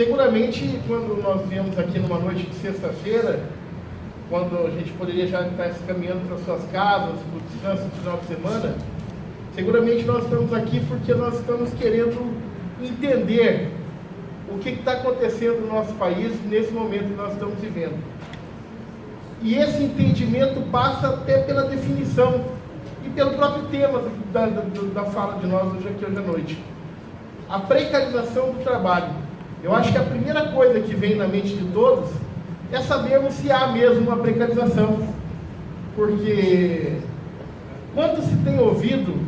Seguramente, quando nós viemos aqui numa noite de sexta-feira, quando a gente poderia já estar se caminhando para suas casas, para o descanso do final de semana, seguramente nós estamos aqui porque nós estamos querendo entender o que está acontecendo no nosso país nesse momento que nós estamos vivendo. E esse entendimento passa até pela definição e pelo próprio tema da fala de nós hoje à noite. A precarização do trabalho. Eu acho que a primeira coisa que vem na mente de todos é sabermos se há mesmo uma precarização. Porque quando se tem ouvido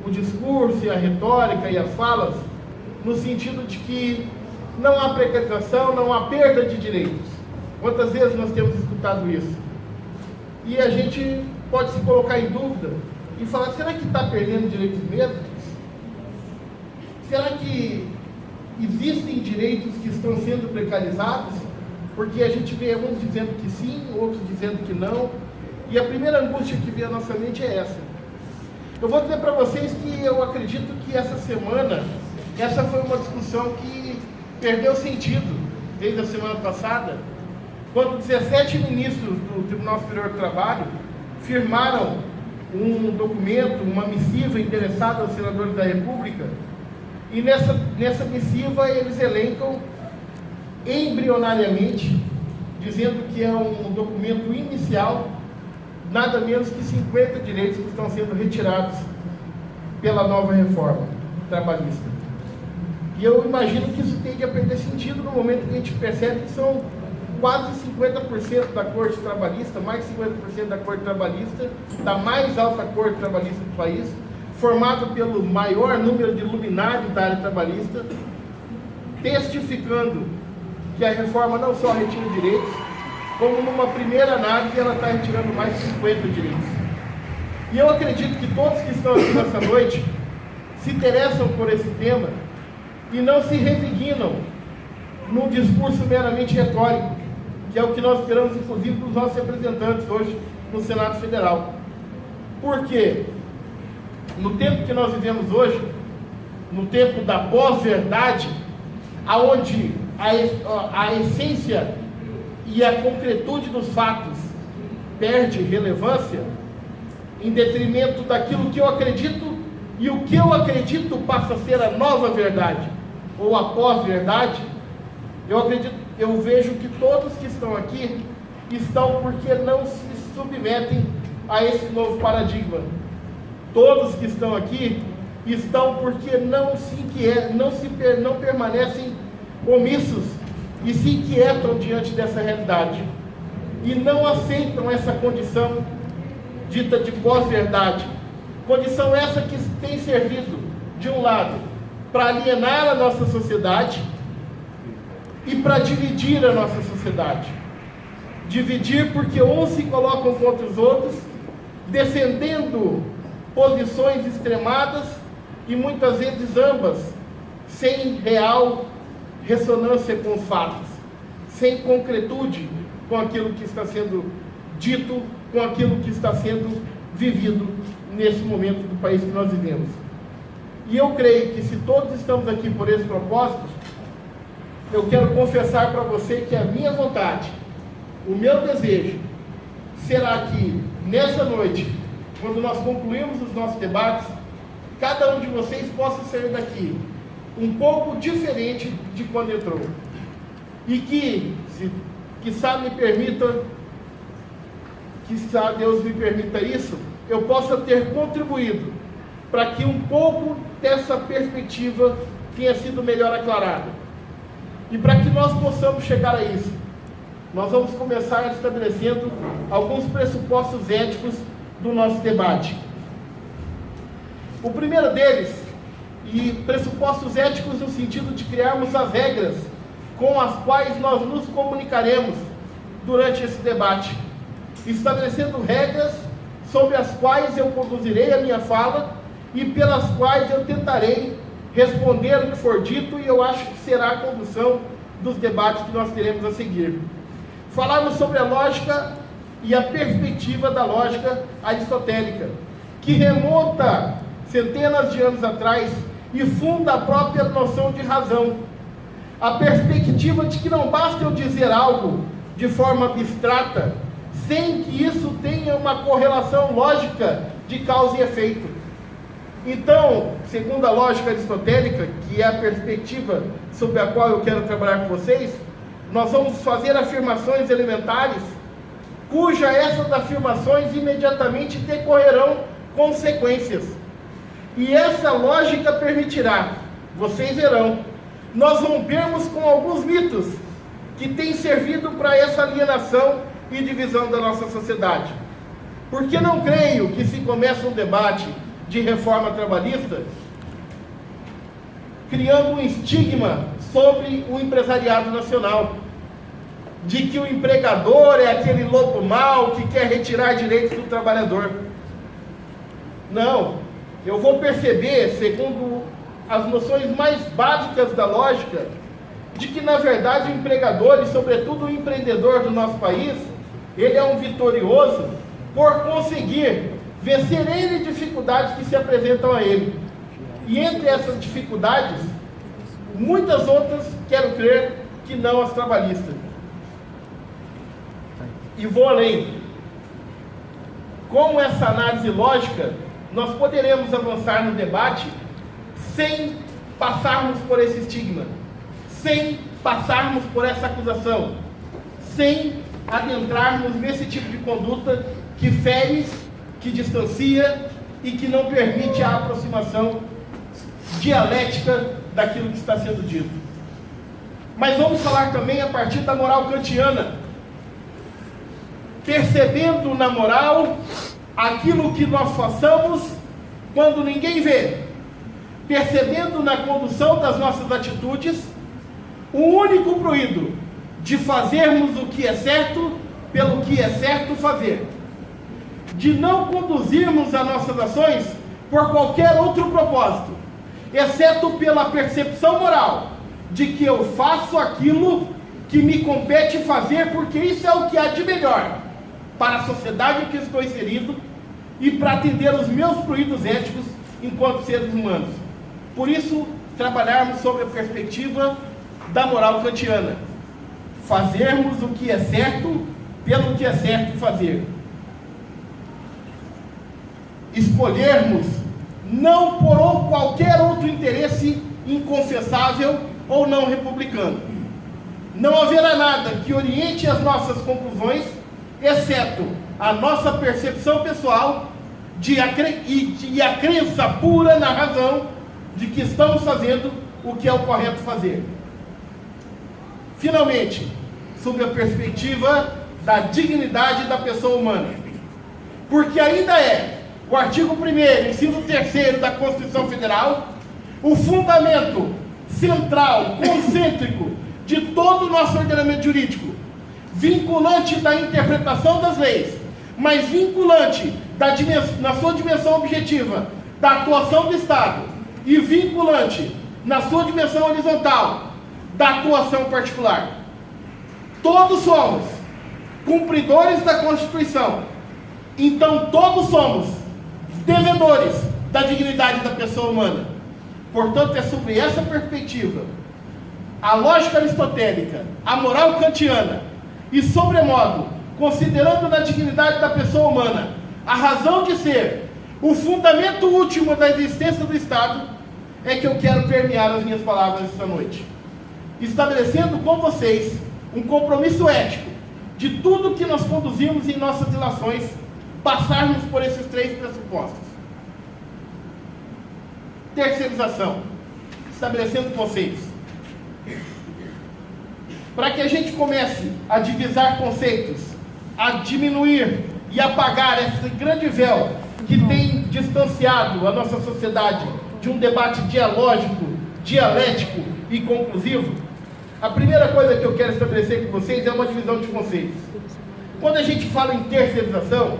o discurso e a retórica e as falas no sentido de que não há precarização, não há perda de direitos. Quantas vezes nós temos escutado isso? E a gente pode se colocar em dúvida e falar, será que está perdendo direitos mesmo? Será que existem direitos que estão sendo precarizados? Porque a gente vê uns dizendo que sim, outros dizendo que não. E a primeira angústia que vem à nossa mente é essa. Eu vou dizer para vocês que eu acredito que essa semana, essa foi uma discussão que perdeu sentido desde a semana passada, quando 17 ministros do Tribunal Superior do Trabalho firmaram um documento, uma missiva endereçada aos senadores da República, e nessa missiva eles elencam embrionariamente, dizendo que é um documento inicial, nada menos que 50 direitos que estão sendo retirados pela nova reforma trabalhista. E eu imagino que isso tende a perder sentido no momento que a gente percebe que são quase 50% da Corte Trabalhista, mais de 50% da Corte Trabalhista, da mais alta Corte Trabalhista do país, formado pelo maior número de luminares da área trabalhista, testificando que a reforma não só retira direitos, como numa primeira análise ela está retirando mais de 50 direitos. E eu acredito que todos que estão aqui nessa noite se interessam por esse tema e não se resignam num discurso meramente retórico, que é o que nós esperamos, inclusive, dos nossos representantes hoje no Senado Federal. Por quê? No tempo que nós vivemos hoje, no tempo da pós-verdade, aonde a essência e a concretude dos fatos perde relevância, em detrimento daquilo que eu acredito, e o que eu acredito passa a ser a nova verdade, ou a pós-verdade. Eu vejo que todos que estão aqui estão porque não se submetem a esse novo paradigma. Todos que estão aqui estão porque não permanecem omissos e se inquietam diante dessa realidade e não aceitam essa condição dita de pós-verdade. Condição essa que tem servido, de um lado, para alienar a nossa sociedade e para dividir a nossa sociedade. Dividir porque uns se colocam contra os outros, defendendo posições extremadas e muitas vezes ambas sem real ressonância com os fatos, sem concretude com aquilo que está sendo dito, com aquilo que está sendo vivido nesse momento do país que nós vivemos. E eu creio que se todos estamos aqui por esse propósito, eu quero confessar para você que a minha vontade, o meu desejo, será que nessa noite, quando nós concluirmos os nossos debates, cada um de vocês possa sair daqui um pouco diferente de quando entrou. E que, quizá Deus me permita isso, eu possa ter contribuído para que um pouco dessa perspectiva tenha sido melhor aclarada. E para que nós possamos chegar a isso, nós vamos começar estabelecendo alguns pressupostos éticos do nosso debate. O primeiro deles, e pressupostos éticos no sentido de criarmos as regras com as quais nós nos comunicaremos durante esse debate, estabelecendo regras sobre as quais eu conduzirei a minha fala e pelas quais eu tentarei responder o que for dito, e eu acho que será a condução dos debates que nós teremos a seguir. Falarmos sobre a lógica e a perspectiva da lógica aristotélica, que remonta centenas de anos atrás e funda a própria noção de razão. a perspectiva de que não basta eu dizer algo de forma abstrata, sem que isso tenha uma correlação lógica de causa e efeito. Então, segundo a lógica aristotélica, que é a perspectiva sobre a qual eu quero trabalhar com vocês, nós vamos fazer afirmações elementares, cuja essas afirmações imediatamente decorrerão consequências. E essa lógica permitirá, vocês verão, nós rompermos com alguns mitos que têm servido para essa alienação e divisão da nossa sociedade. Porque não creio que se comece um debate de reforma trabalhista criando um estigma sobre o empresariado nacional, de que o empregador é aquele lobo mau que quer retirar direitos do trabalhador. Não, eu vou perceber, segundo as noções mais básicas da lógica, de que na verdade o empregador e sobretudo o empreendedor do nosso país, ele é um vitorioso por conseguir vencer N dificuldades que se apresentam a ele. E entre essas dificuldades, muitas outras, quero crer, que não as trabalhistas. E vou além. Com essa análise lógica, nós poderemos avançar no debate sem passarmos por esse estigma, sem passarmos por essa acusação, sem adentrarmos nesse tipo de conduta que fere, que distancia e que não permite a aproximação dialética daquilo que está sendo dito. Mas vamos falar também a partir da moral kantiana, percebendo na moral aquilo que nós façamos quando ninguém vê, percebendo na condução das nossas atitudes o único pruído de fazermos o que é certo pelo que é certo fazer, de não conduzirmos as nossas ações por qualquer outro propósito, exceto pela percepção moral de que eu faço aquilo que me compete fazer, porque isso é o que há de melhor para a sociedade em que estou inserido e para atender os meus fluidos éticos enquanto seres humanos. Por isso, trabalharmos sobre a perspectiva da moral kantiana. Fazermos o que é certo pelo que é certo fazer. Escolhermos não por qualquer outro interesse inconfessável ou não republicano. Não haverá nada que oriente as nossas conclusões, exceto a nossa percepção pessoal e a crença pura na razão de que estamos fazendo o que é o correto fazer. Finalmente, sob a perspectiva da dignidade da pessoa humana, porque ainda é o artigo 1º, inciso 3º da Constituição Federal, o fundamento central, concêntrico de todo o nosso ordenamento jurídico, vinculante da interpretação das leis, mas vinculante na sua dimensão objetiva da atuação do Estado e vinculante na sua dimensão horizontal da atuação particular. Todos somos cumpridores da Constituição, então todos somos devedores da dignidade da pessoa humana. Portanto, é sobre essa perspectiva, a lógica aristotélica, a moral kantiana e, sobremodo, considerando na dignidade da pessoa humana a razão de ser, o fundamento último da existência do Estado, é que eu quero permear as minhas palavras esta noite, estabelecendo com vocês um compromisso ético de tudo que nós conduzimos em nossas relações, passarmos por esses 3 pressupostos. Terceirização, estabelecendo conceitos. Para que a gente comece a divisar conceitos, a diminuir e apagar esse grande véu que tem distanciado a nossa sociedade de um debate dialógico, dialético e conclusivo, a primeira coisa que eu quero estabelecer com vocês é uma divisão de conceitos. Quando a gente fala em terceirização,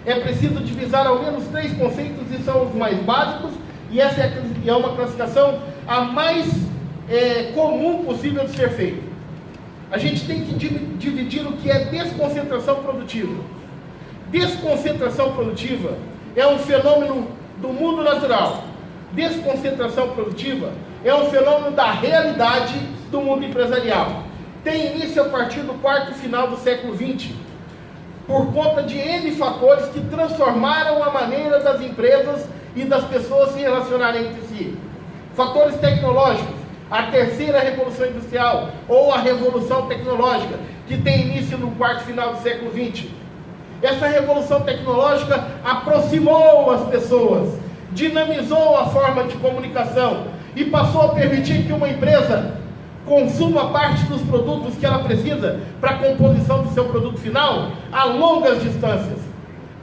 é preciso divisar ao menos 3 conceitos, e são os mais básicos, e essa é uma classificação a mais comum possível de ser feita. A gente tem que dividir o que é desconcentração produtiva. Desconcentração produtiva é um fenômeno do mundo natural. Desconcentração produtiva é um fenômeno da realidade do mundo empresarial. Tem início a partir do quarto final do século XX, por conta de N fatores que transformaram a maneira das empresas e das pessoas se relacionarem entre si. Fatores tecnológicos, a terceira revolução industrial, ou a revolução tecnológica, que tem início no quarto final do século XX. Essa revolução tecnológica aproximou as pessoas, dinamizou a forma de comunicação e passou a permitir que uma empresa consuma parte dos produtos que ela precisa para a composição do seu produto final a longas distâncias,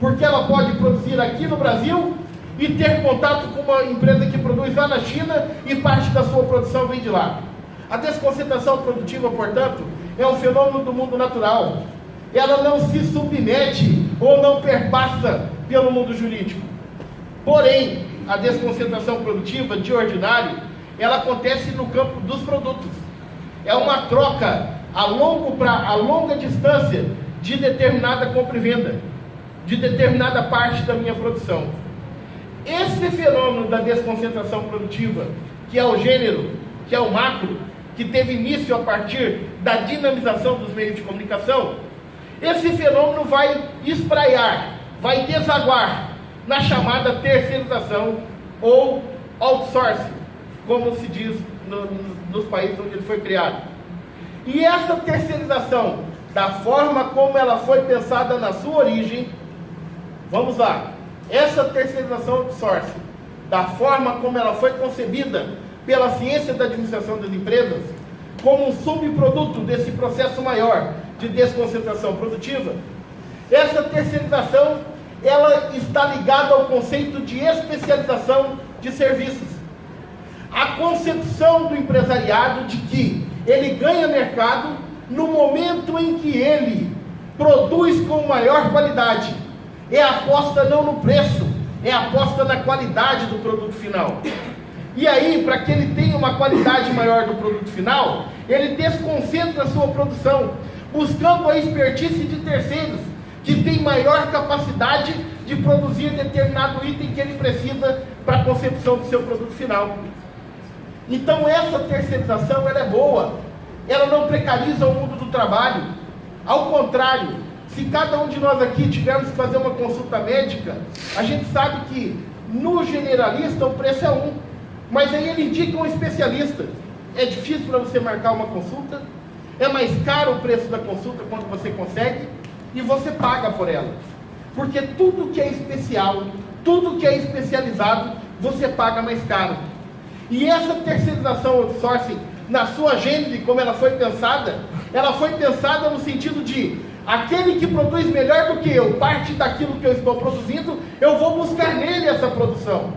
porque ela pode produzir aqui no Brasil e ter contato com uma empresa que produz lá na China e parte da sua produção vem de lá. A desconcentração produtiva, portanto, é um fenômeno do mundo natural. Ela não se submete ou não perpassa pelo mundo jurídico. Porém, a desconcentração produtiva, de ordinário, ela acontece no campo dos produtos. É uma troca a longa distância de determinada compra e venda, de determinada parte da minha produção. Esse fenômeno da desconcentração produtiva, que é o gênero, que é o macro, que teve início a partir da dinamização dos meios de comunicação, esse fenômeno vai espraiar, vai desaguar na chamada terceirização ou outsourcing, como se diz nos países onde ele foi criado. E essa terceirização, da forma como ela foi pensada na sua origem, vamos lá, essa terceirização outsourcing, da forma como ela foi concebida pela ciência da administração das empresas, como um subproduto desse processo maior de desconcentração produtiva, essa terceirização, ela está ligada ao conceito de especialização de serviços. A concepção do empresariado de que ele ganha mercado no momento em que ele produz com maior qualidade. É aposta não no preço, é aposta na qualidade do produto final. E aí, para que ele tenha uma qualidade maior do produto final, ele desconcentra a sua produção, buscando a expertise de terceiros, que tem maior capacidade de produzir determinado item que ele precisa para a concepção do seu produto final. Então essa terceirização, ela é boa, ela não precariza o mundo do trabalho. Ao contrário, se cada um de nós aqui tivermos que fazer uma consulta médica, a gente sabe que no generalista o preço é um, mas aí ele indica um especialista. É difícil para você marcar uma consulta, é mais caro o preço da consulta quando você consegue, e você paga por ela, porque tudo que é especial, tudo que é especializado, você paga mais caro. E essa terceirização outsourcing, na sua gênese, como ela foi pensada no sentido de aquele que produz melhor do que eu, parte daquilo que eu estou produzindo, eu vou buscar nele essa produção.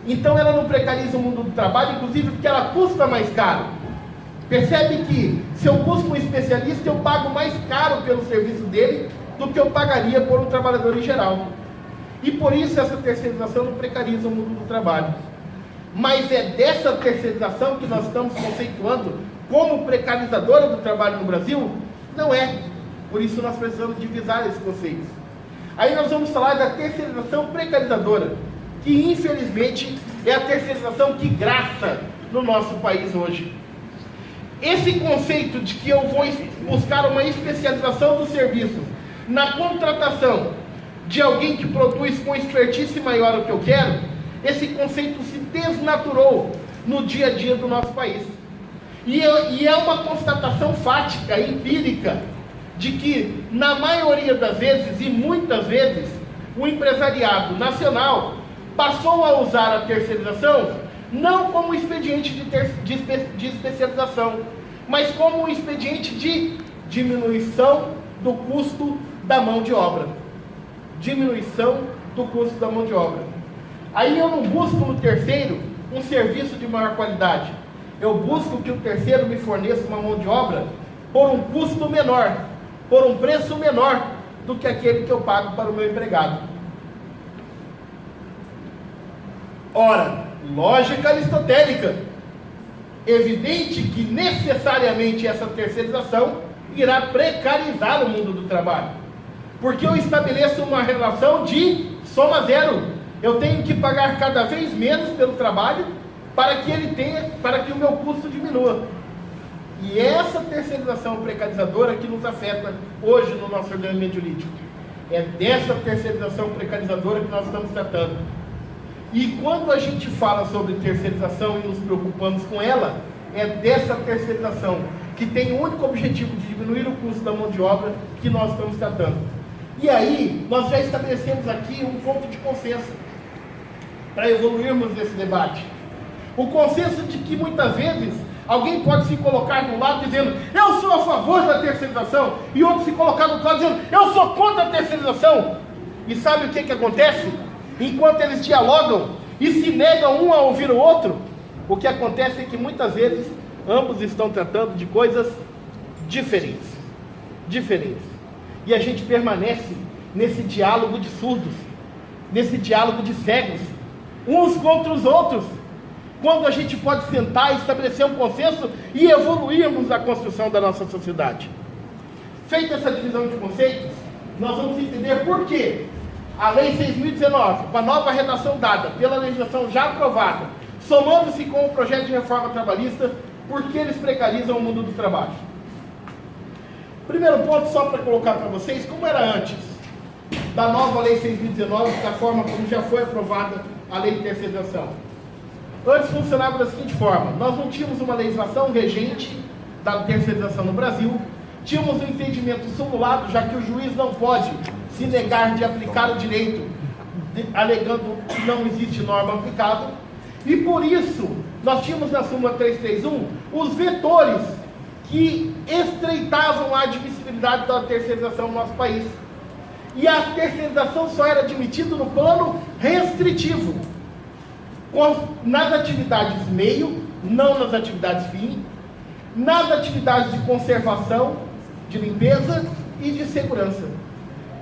Então ela não precariza o mundo do trabalho, inclusive porque ela custa mais caro. Percebe que se eu busco um especialista, eu pago mais caro pelo serviço dele do que eu pagaria por um trabalhador em geral. E por isso essa terceirização não precariza o mundo do trabalho. Mas é dessa terceirização que nós estamos conceituando como precarizadora do trabalho no Brasil? Não é. Por isso nós precisamos divisar esses conceitos. Aí nós vamos falar da terceirização precarizadora, que infelizmente é a terceirização que graça no nosso país hoje. Esse conceito de que eu vou buscar uma especialização do serviço na contratação de alguém que produz com expertise maior o que eu quero, esse conceito se desnaturou no dia a dia do nosso país. E é uma constatação fática, empírica, de que na maioria das vezes, e muitas vezes, o empresariado nacional passou a usar a terceirização não como expediente de especialização, mas como um expediente de diminuição do custo da mão de obra. Diminuição do custo da mão de obra. Aí eu não busco no terceiro um serviço de maior qualidade. Eu busco que o terceiro me forneça uma mão de obra por um custo menor, por um preço menor do que aquele que eu pago para o meu empregado. Ora, lógica aristotélica. Evidente que necessariamente essa terceirização irá precarizar o mundo do trabalho. Porque eu estabeleço uma relação de soma zero. Eu tenho que pagar cada vez menos pelo trabalho para que o meu custo diminua. E essa terceirização precarizadora que nos afeta hoje no nosso ordenamento jurídico. É dessa terceirização precarizadora que nós estamos tratando. E quando a gente fala sobre terceirização e nos preocupamos com ela, é dessa terceirização que tem o único objetivo de diminuir o custo da mão de obra que nós estamos tratando. E aí, nós já estabelecemos aqui um ponto de consenso para evoluirmos nesse debate. O consenso de que muitas vezes alguém pode se colocar de um lado dizendo eu sou a favor da terceirização e outro se colocar do outro lado dizendo eu sou contra a terceirização. E sabe o que acontece? Enquanto eles dialogam e se negam um a ouvir o outro, o que acontece é que muitas vezes ambos estão tratando de coisas diferentes. E a gente permanece nesse diálogo de surdos, nesse diálogo de cegos, uns contra os outros, quando a gente pode sentar e estabelecer um consenso e evoluirmos na construção da nossa sociedade. Feita essa divisão de conceitos, nós vamos entender por que a Lei 6.019, com a nova redação dada pela legislação já aprovada, somando-se com o projeto de reforma trabalhista, por que eles precarizam o mundo do trabalho. Primeiro ponto, só para colocar para vocês, como era antes da nova Lei 6.019, da forma como já foi aprovada a Lei de Terceirização. Antes funcionava da seguinte forma: nós não tínhamos uma legislação regente da terceirização no Brasil, tínhamos um entendimento simulado, já que o juiz não pode se negar de aplicar o direito, alegando que não existe norma aplicável, e por isso nós tínhamos na súmula 331 os vetores que estreitavam a admissibilidade da terceirização no nosso país. E a terceirização só era admitida no plano restritivo, nas atividades meio, não nas atividades fim, nas atividades de conservação, de limpeza e de segurança.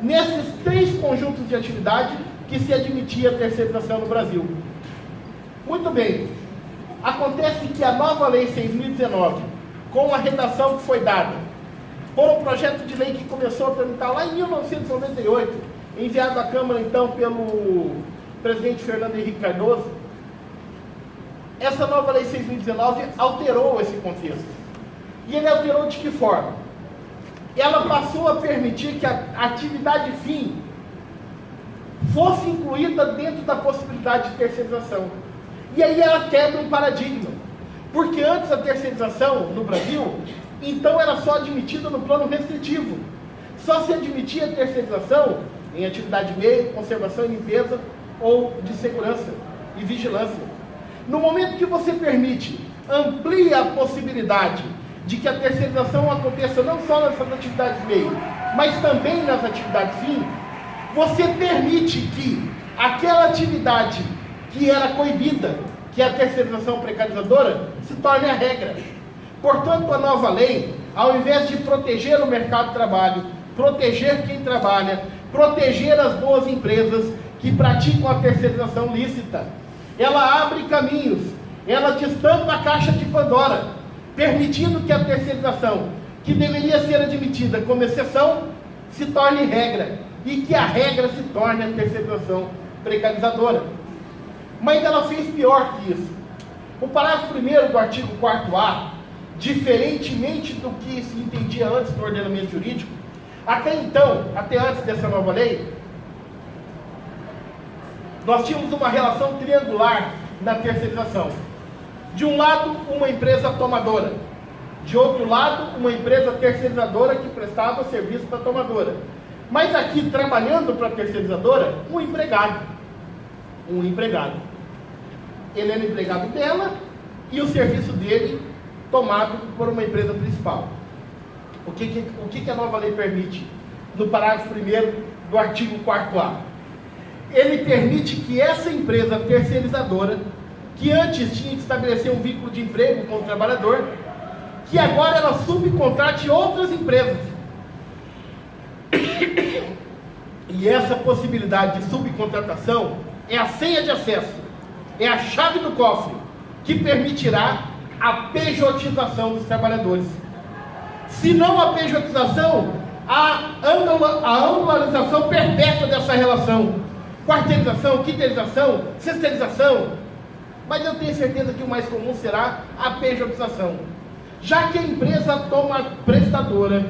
Nesses três conjuntos de atividade que se admitia a terceirização no Brasil. Muito bem, acontece que a nova Lei 6.019, com a redação que foi dada, por um projeto de lei que começou a tramitar lá em 1998, enviado à Câmara então pelo presidente Fernando Henrique Cardoso, essa nova Lei 6.019 alterou esse contexto. E ele alterou de que forma? Ela passou a permitir que a atividade fim fosse incluída dentro da possibilidade de terceirização. E aí ela quebra um paradigma. Porque antes a terceirização no Brasil, então era só admitida no plano restritivo. Só se admitia a terceirização em atividade meio, conservação e limpeza, ou de segurança e vigilância. No momento que você permite, amplia a possibilidade de que a terceirização aconteça não só nessas atividades meio, mas também nas atividades fim, você permite que aquela atividade que era coibida, que é a terceirização precarizadora, se torne a regra. Portanto, a nova lei, ao invés de proteger o mercado de trabalho, proteger quem trabalha, proteger as boas empresas que praticam a terceirização lícita, ela abre caminhos, ela destampa a caixa de Pandora, permitindo que a terceirização, que deveria ser admitida como exceção, se torne regra, e que a regra se torne a terceirização precarizadora. Mas ela fez pior que isso. O parágrafo 1º do artigo 4A, diferentemente do que se entendia antes no ordenamento jurídico, até então, até antes dessa nova lei, nós tínhamos uma relação triangular na terceirização. De um lado, uma empresa tomadora. De outro lado, uma empresa terceirizadora que prestava serviço para a tomadora. Mas aqui, trabalhando para a terceirizadora, um empregado. Ele era empregado dela e o serviço dele tomado por uma empresa principal. O que a nova lei permite? No parágrafo 1º do artigo 4A. Ele permite que essa empresa terceirizadora, que antes tinha que estabelecer um vínculo de emprego com o trabalhador, que agora ela subcontrate outras empresas. E essa possibilidade de subcontratação é a senha de acesso, é a chave do cofre, que permitirá a pejotização dos trabalhadores. Se não a pejotização, a angularização perpétua dessa relação. Quarteirização, quinteirização, sexteirização. Mas eu tenho certeza que o mais comum será a pejotização. Já que a empresa toma prestadora,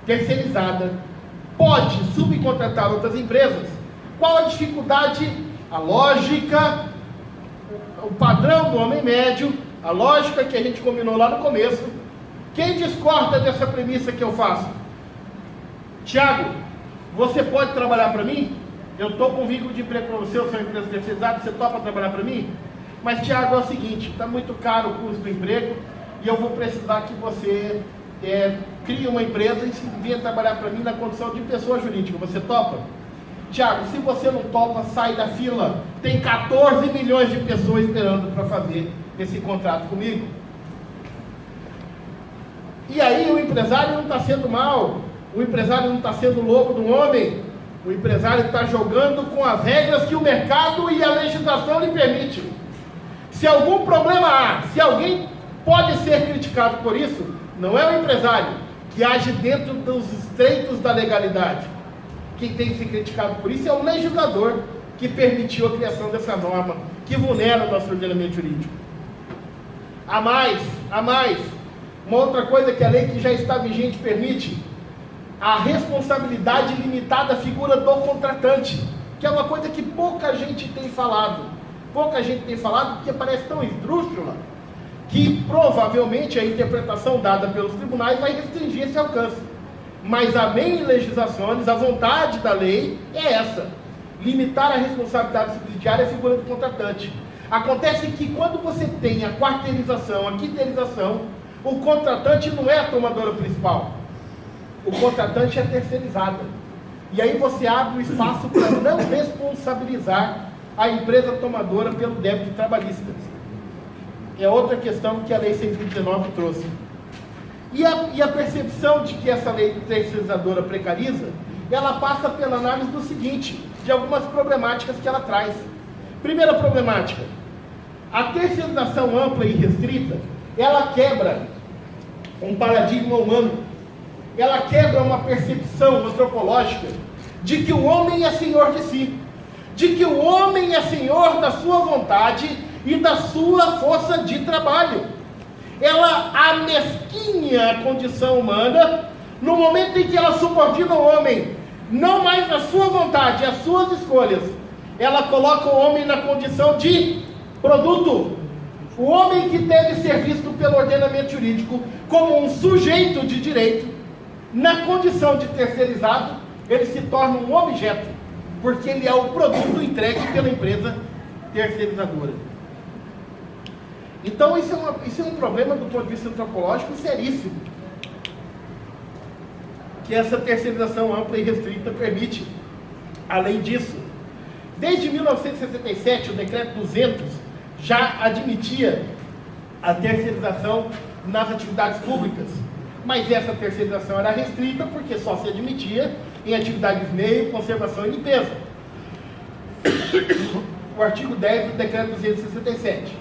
terceirizada, pode subcontratar outras empresas, qual a dificuldade, a lógica, o padrão do homem médio, a lógica que a gente combinou lá no começo? Quem discorda dessa premissa que eu faço? Tiago, você pode trabalhar para mim? Eu estou com vínculo de emprego para você, eu sou uma empresa terceirizada, você topa trabalhar para mim? Mas Tiago, é o seguinte, está muito caro o custo do emprego e eu vou precisar que você crie uma empresa e venha trabalhar para mim na condição de pessoa jurídica, você topa? Tiago, se você não topa, sai da fila, tem 14 milhões de pessoas esperando para fazer esse contrato comigo. E aí o empresário não está sendo mal, o empresário não está sendo lobo do homem, o empresário está jogando com as regras que o mercado e a legislação lhe permitem. Se algum problema há, se alguém pode ser criticado por isso, não é o empresário que age dentro dos estreitos da legalidade. Quem tem que ser criticado por isso é o legislador que permitiu a criação dessa norma, que vulnera o nosso ordenamento jurídico. A mais, uma outra coisa que a lei que já está vigente permite, a responsabilidade limitada à figura do contratante, que é uma coisa que pouca gente tem falado porque parece tão esdrúxula, que provavelmente a interpretação dada pelos tribunais vai restringir esse alcance. Mas a main legislações, a vontade da lei é essa, limitar a responsabilidade subsidiária à figura do contratante. Acontece que quando você tem a quarteirização, a quiterização, o contratante não é a tomadora principal, o contratante é terceirizada. E aí você abre o espaço para não responsabilizar a empresa tomadora pelo débito trabalhista. É outra questão que a lei 129 trouxe. E a percepção de que essa lei terceirizadora precariza, ela passa pela análise do seguinte, de algumas problemáticas que ela traz. Primeira problemática, a terceirização ampla e restrita, ela quebra um paradigma humano, ela quebra uma percepção antropológica de que o homem é senhor de si, de que o homem é senhor da sua vontade e da sua força de trabalho. Ela amesquinha a condição humana no momento em que ela subordina o homem, não mais a sua vontade, as suas escolhas. Ela coloca o homem na condição de produto. O homem que deve ser visto pelo ordenamento jurídico como um sujeito de direito, na condição de terceirizado, ele se torna um objeto, porque ele é o produto entregue pela empresa terceirizadora. Então isso é um problema do ponto de vista antropológico seríssimo, que essa terceirização ampla e restrita permite. Além disso, desde 1967, o decreto 200 já admitia a terceirização nas atividades públicas, mas essa terceirização era restrita porque só se admitia em atividades de meio, conservação e limpeza. O artigo 10 do decreto 267.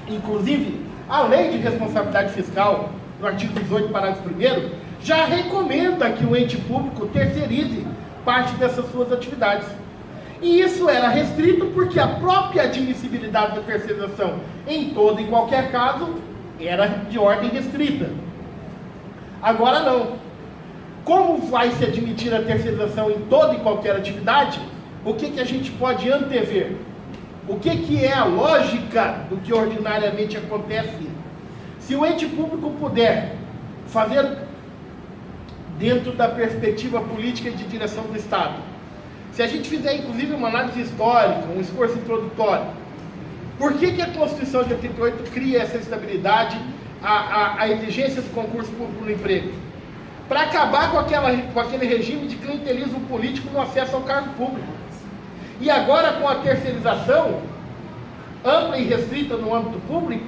Inclusive, a lei de responsabilidade fiscal, no artigo 18, parágrafo 1º, já recomenda que o ente público terceirize parte dessas suas atividades. E isso era restrito porque a própria admissibilidade da terceirização em todo e qualquer caso era de ordem restrita. Agora não. Como vai se admitir a terceirização em toda e qualquer atividade, o que a gente pode antever? O que é a lógica do que ordinariamente acontece? Se o ente público puder fazer, dentro da perspectiva política e de direção do Estado, se a gente fizer inclusive uma análise histórica, um esforço introdutório, por que a Constituição de 88 cria essa estabilidade, a exigência do concurso público no emprego? Para acabar com aquele regime de clientelismo político no acesso ao cargo público. E agora, com a terceirização ampla e restrita no âmbito público,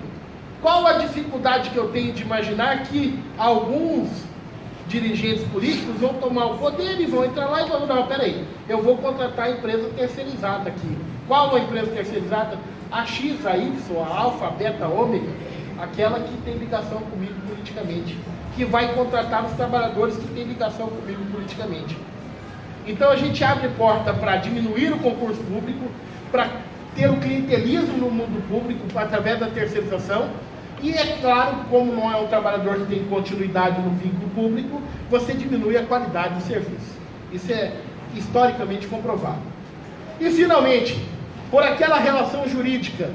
qual a dificuldade que eu tenho de imaginar que alguns dirigentes políticos vão tomar o poder e vão entrar lá e vão, não, peraí, eu vou contratar a empresa terceirizada aqui. Qual a empresa terceirizada? A X, a Y, a Alfa, a Beta, a Ômega, aquela que tem ligação comigo politicamente, que vai contratar os trabalhadores que têm ligação comigo politicamente. Então a gente abre porta para diminuir o concurso público, para ter o clientelismo no mundo público através da terceirização, E é claro, como não é um trabalhador que tem continuidade no vínculo público, você diminui a qualidade do serviço. Isso é historicamente comprovado. E finalmente, por aquela relação jurídica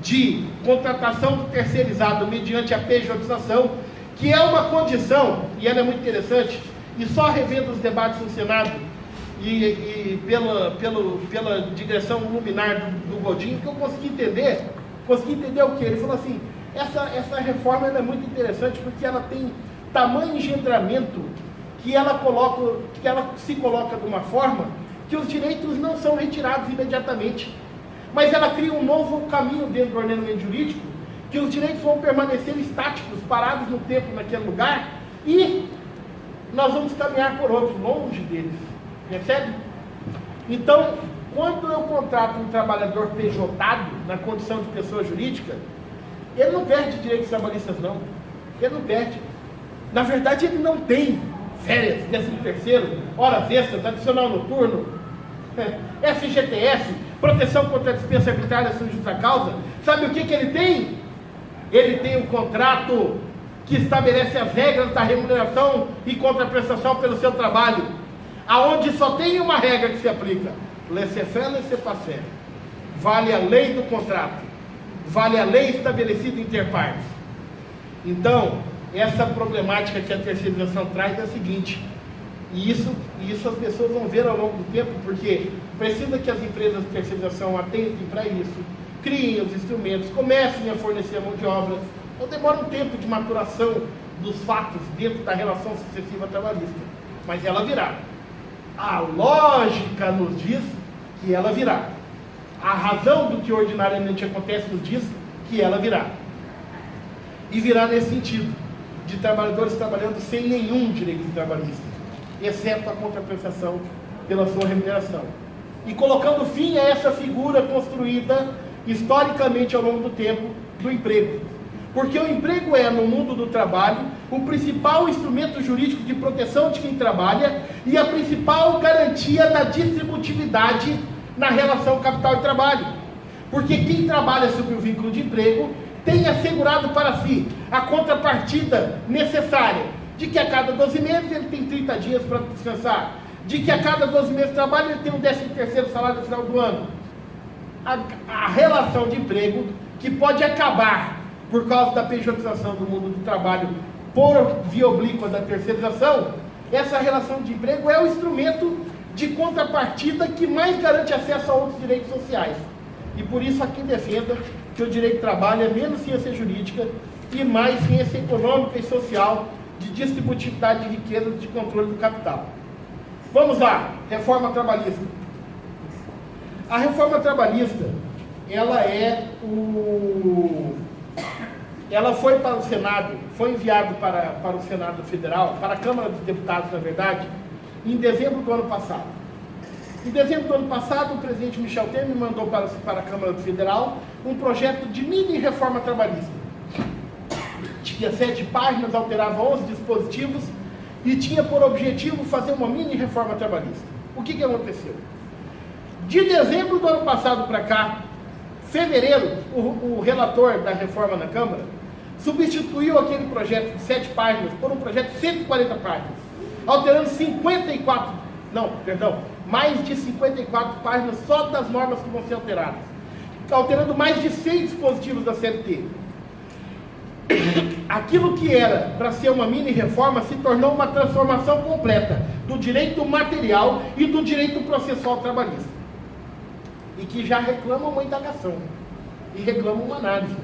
de contratação do terceirizado mediante a pejotização, que é uma condição, e ela é muito interessante, e só revendo os debates no Senado e pela digressão luminar do Godinho, que eu consegui entender o que? Ele falou assim, essa reforma ela é muito interessante porque ela tem tamanho engendramento que ela se coloca de uma forma que os direitos não são retirados imediatamente, mas ela cria um novo caminho dentro do ordenamento jurídico, que os direitos vão permanecer estáticos, parados no tempo naquele lugar, e nós vamos caminhar por outros, longe deles, percebe? Então, quando eu contrato um trabalhador pejotado, na condição de pessoa jurídica, ele não perde direitos trabalhistas não, ele não perde. Na verdade, ele não tem férias, 13º, horas extras, adicional noturno, FGTS, proteção contra a dispensa arbitrária sem justa causa. Sabe o que ele tem? Ele tem um contrato que estabelece as regras da remuneração e contraprestação pelo seu trabalho, aonde só tem uma regra que se aplica: laissez-faire, laissez-passer. Vale a lei do contrato, vale a lei estabelecida inter partes. Então, essa problemática que a terceirização traz é a seguinte, e isso as pessoas vão ver ao longo do tempo, porque precisa que as empresas de terceirização atentem para isso, criem os instrumentos, comecem a fornecer a mão de obra. Então demora um tempo de maturação dos fatos dentro da relação sucessiva trabalhista, mas ela virá. A lógica nos diz que ela virá. A razão do que ordinariamente acontece nos diz que ela virá. E virá nesse sentido, de trabalhadores trabalhando sem nenhum direito trabalhista, exceto a contraprestação pela sua remuneração. E colocando fim a essa figura construída historicamente ao longo do tempo do emprego. Porque o emprego é, no mundo do trabalho, o principal instrumento jurídico de proteção de quem trabalha e a principal garantia da distributividade na relação capital e trabalho. Porque quem trabalha sob o vínculo de emprego tem assegurado para si a contrapartida necessária de que a cada 12 meses ele tem 30 dias para descansar, de que a cada 12 meses de trabalho ele tem um 13º salário no final do ano. A relação de emprego, que pode acabar por causa da pejotização do mundo do trabalho por via oblíqua da terceirização, essa relação de emprego é o instrumento de contrapartida que mais garante acesso a outros direitos sociais. E por isso aqui defenda que o direito do trabalho é menos ciência jurídica e mais ciência econômica e social de distributividade de riqueza e de controle do capital. Vamos lá, reforma trabalhista. A reforma trabalhista, ela foi para o Senado, foi enviado para o Senado Federal, para a Câmara dos Deputados, na verdade, em dezembro do ano passado. Em dezembro do ano passado, o presidente Michel Temer mandou para a Câmara Federal um projeto de mini reforma trabalhista. Tinha 7 páginas, alterava 11 dispositivos e tinha por objetivo fazer uma mini reforma trabalhista. O que aconteceu? De dezembro do ano passado para cá, fevereiro, o relator da reforma na Câmara substituiu aquele projeto de 7 páginas por um projeto de 140 páginas, alterando mais de 54 páginas só das normas que vão ser alteradas, alterando mais de 100 dispositivos da CLT. Aquilo que era para ser uma mini reforma se tornou uma transformação completa do direito material e do direito processual trabalhista, e que já reclama uma indagação e reclama uma análise,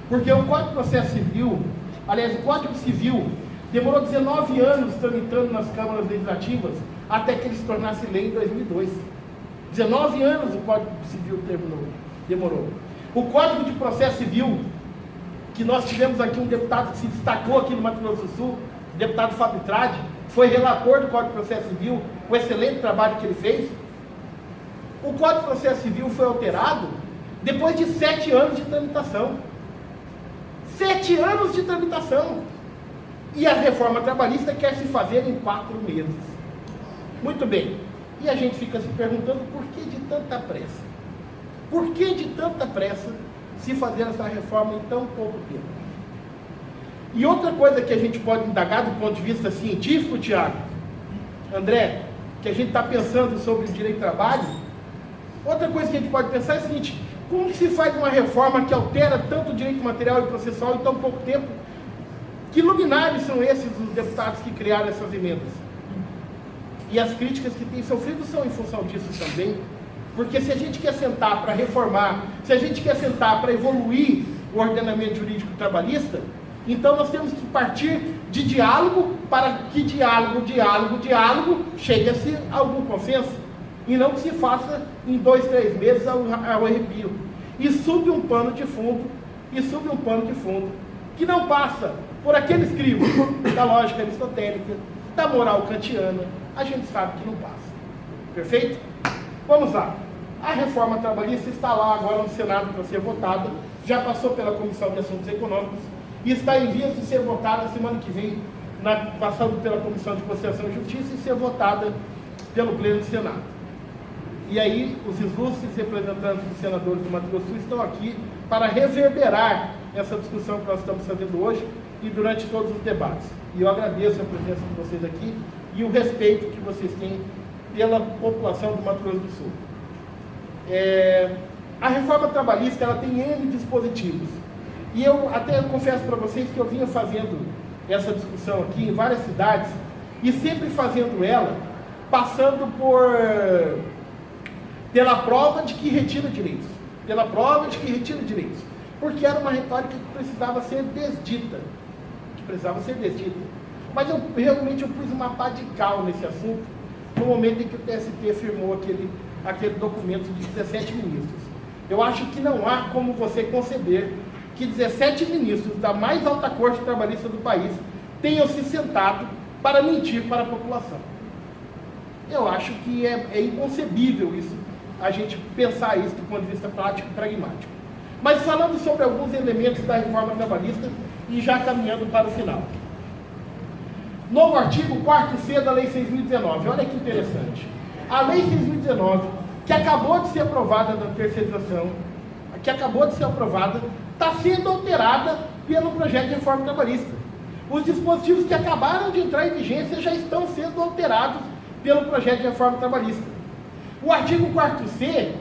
porque o Código de Processo Civil, aliás, o Código Civil demorou 19 anos tramitando nas câmaras legislativas até que ele se tornasse lei em 2002. 19 anos o Código Civil demorou. O Código de Processo Civil, que nós tivemos aqui um deputado que se destacou aqui no Mato Grosso do Sul, o deputado Fábio Trade, foi relator do Código de Processo Civil, o excelente trabalho que ele fez. O Código de Processo Civil foi alterado depois de 7 anos de tramitação. 7 anos de tramitação. E a reforma trabalhista quer se fazer em 4 meses. Muito bem. E a gente fica se perguntando por que de tanta pressa? Por que de tanta pressa se fazer essa reforma em tão pouco tempo? E outra coisa que a gente pode indagar do ponto de vista científico, Tiago, André, que a gente está pensando sobre o direito do trabalho, outra coisa que a gente pode pensar é a seguinte: como se faz uma reforma que altera tanto o direito material e processual em tão pouco tempo? Que luminares são esses os deputados que criaram essas emendas? E as críticas que têm sofrido são em função disso também. Porque se a gente quer sentar para reformar, se a gente quer sentar para evoluir o ordenamento jurídico trabalhista, então nós temos que partir de diálogo para que diálogo chegue-se a algum consenso. E não que se faça em 2, 3 meses ao arrepio. E sube um pano de fundo, que não passa por aqueles crivos da lógica aristotélica, da moral kantiana. A gente sabe que não passa. Perfeito? Vamos lá. A reforma trabalhista está lá agora no Senado para ser votada, já passou pela Comissão de Assuntos Econômicos e está em vias de ser votada semana que vem, passando pela Comissão de Constituição e Justiça e ser votada pelo Pleno do Senado. E aí os ilustres representantes dos senadores do Mato Grosso do Sul estão aqui para reverberar essa discussão que nós estamos fazendo hoje e durante todos os debates. E eu agradeço a presença de vocês aqui e o respeito que vocês têm pela população do Mato Grosso do Sul. A reforma trabalhista ela tem N dispositivos. E eu até confesso para vocês que eu vinha fazendo essa discussão aqui em várias cidades e sempre fazendo ela passando pela prova de que retira direitos. Porque era uma retórica que precisava ser desdita. Mas eu realmente pus uma pá de cal nesse assunto no momento em que o TST firmou aquele documento de 17 ministros. Eu acho que não há como você conceber que 17 ministros da mais alta corte trabalhista do país tenham se sentado para mentir para a população. Eu acho que é inconcebível isso, a gente pensar isso do ponto de vista prático e pragmático. Mas falando sobre alguns elementos da reforma trabalhista e já caminhando para o final. Novo artigo 4º-C da Lei 6.019. Olha que interessante. A Lei 6.019, que acabou de ser aprovada da terceirização, está sendo alterada pelo projeto de reforma trabalhista. Os dispositivos que acabaram de entrar em vigência já estão sendo alterados pelo projeto de reforma trabalhista. O artigo 4º-C,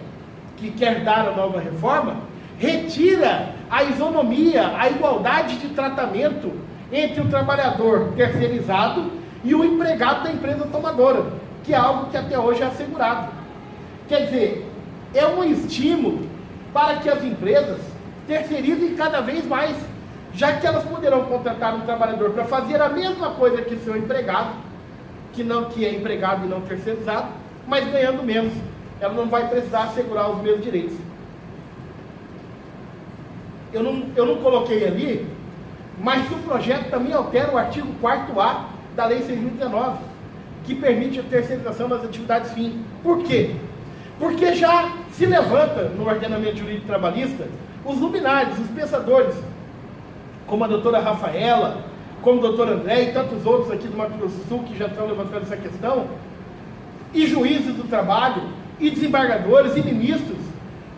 que quer dar a nova reforma, retira a isonomia, a igualdade de tratamento entre o trabalhador terceirizado e o empregado da empresa tomadora, que é algo que até hoje é assegurado. Quer dizer, é um estímulo para que as empresas terceirizem cada vez mais, já que elas poderão contratar um trabalhador para fazer a mesma coisa que seu empregado, que é empregado e não terceirizado, mas ganhando menos. Ela não vai precisar assegurar os mesmos direitos. Eu não coloquei ali, mas o projeto também altera o artigo 4º-A da Lei 6.019, que permite a terceirização das atividades fim. Por quê? Porque já se levanta no ordenamento jurídico trabalhista os luminares, os pensadores, como a doutora Rafaela, como o doutor André e tantos outros aqui do Mato Grosso do Sul que já estão levantando essa questão, e juízes do trabalho, e desembargadores, e ministros,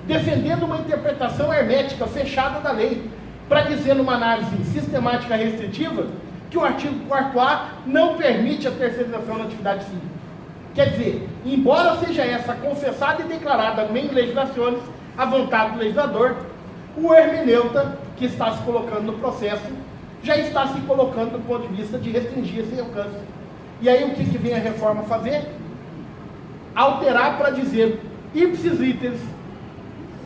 defendendo uma interpretação hermética, fechada da lei, para dizer numa análise sistemática restritiva que o artigo 4º-A não permite a terceirização na atividade civil. Quer dizer, embora seja essa confessada e declarada em legislações, a vontade do legislador, o hermeneuta que está se colocando no processo já está se colocando do ponto de vista de restringir esse alcance. E aí o que vem a reforma fazer? Alterar para dizer ipsis literis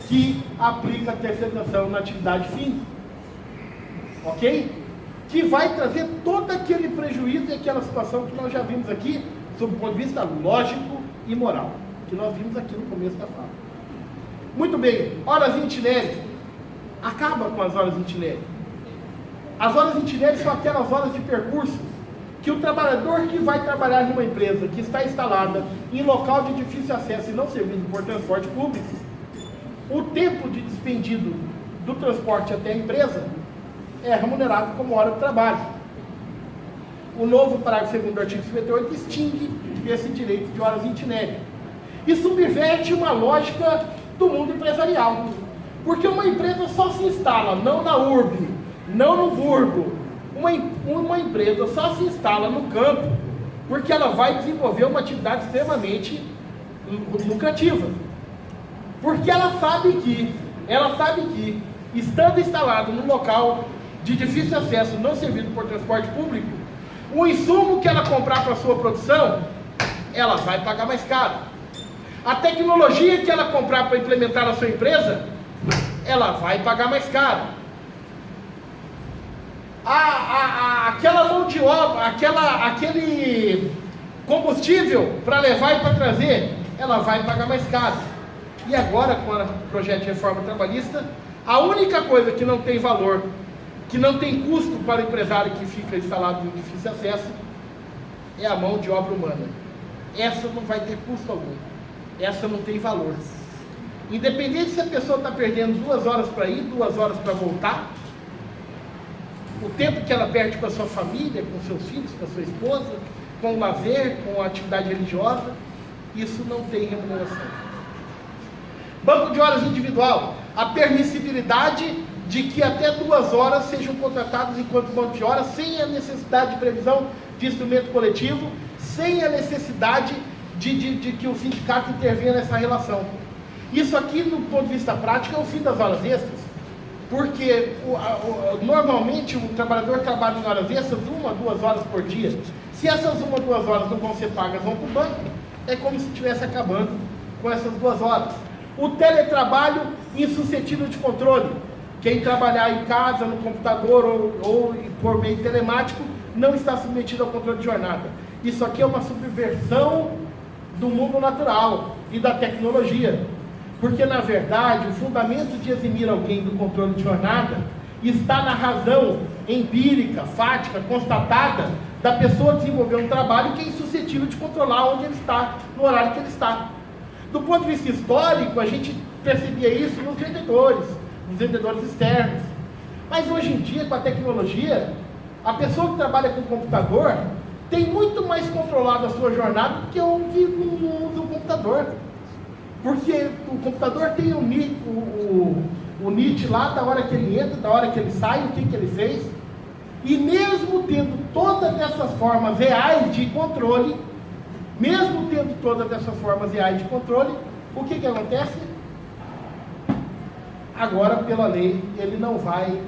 que aplica a terceirização na atividade fim. Ok? Que vai trazer todo aquele prejuízo e aquela situação que nós já vimos aqui, sob o ponto de vista lógico e moral, que nós vimos aqui no começo da fala. Muito bem, horas itinerárias. Acaba com as horas itinerárias. As horas itinerárias são aquelas horas de percurso que o trabalhador que vai trabalhar numa empresa que está instalada em local de difícil acesso e não servido por transporte público, o tempo de despendido do transporte até a empresa é remunerado como hora de trabalho. O novo parágrafo 2º do artigo 58 extingue esse direito de horas itinerárias e subverte uma lógica do mundo empresarial. Porque uma empresa só se instala, não na urbe, não no burgo, Uma empresa só se instala no campo porque ela vai desenvolver uma atividade extremamente lucrativa. Porque ela sabe que, estando instalado num local de difícil acesso, não servido por transporte público, o insumo que ela comprar para a sua produção, ela vai pagar mais caro. A tecnologia que ela comprar para implementar na sua empresa, ela vai pagar mais caro. Aquela mão de obra, aquele combustível para levar e para trazer, ela vai pagar mais caro. E agora, com o projeto de reforma trabalhista, a única coisa que não tem valor, que não tem custo para o empresário que fica instalado em difícil acesso, é a mão de obra humana. Essa não vai ter custo algum. Essa não tem valor. Independente se a pessoa está perdendo 2 horas para ir, 2 horas para voltar, o tempo que ela perde com a sua família, com seus filhos, com a sua esposa, com o lazer, com a atividade religiosa, isso não tem remuneração. Banco de horas individual, a permissibilidade de que até 2 horas sejam contratados enquanto banco de horas, sem a necessidade de previsão de instrumento coletivo, sem a necessidade de que o sindicato intervenha nessa relação. Isso aqui, do ponto de vista prático, é o fim das horas extras, porque normalmente o trabalhador trabalha em horas extras 1 a 2 horas por dia. Se essas 1 a 2 horas não vão ser pagas, vão para o banco, é como se estivesse acabando com essas 2 horas. O teletrabalho insuscetível de controle. Quem trabalhar em casa, no computador ou por meio telemático, não está submetido ao controle de jornada. Isso aqui é uma subversão do mundo natural e da tecnologia. Porque, na verdade, o fundamento de eximir alguém do controle de jornada está na razão empírica, fática, constatada da pessoa desenvolver um trabalho que é insuscetível de controlar onde ele está, no horário que ele está. Do ponto de vista histórico, a gente percebia isso nos vendedores externos. Mas hoje em dia, com a tecnologia, a pessoa que trabalha com computador tem muito mais controlado a sua jornada do que o que não usa o computador. Porque o computador tem o NIT lá, da hora que ele entra, da hora que ele sai, o que ele fez. E mesmo tendo todas essas formas reais de controle, o que acontece? Agora, pela lei, ele não vai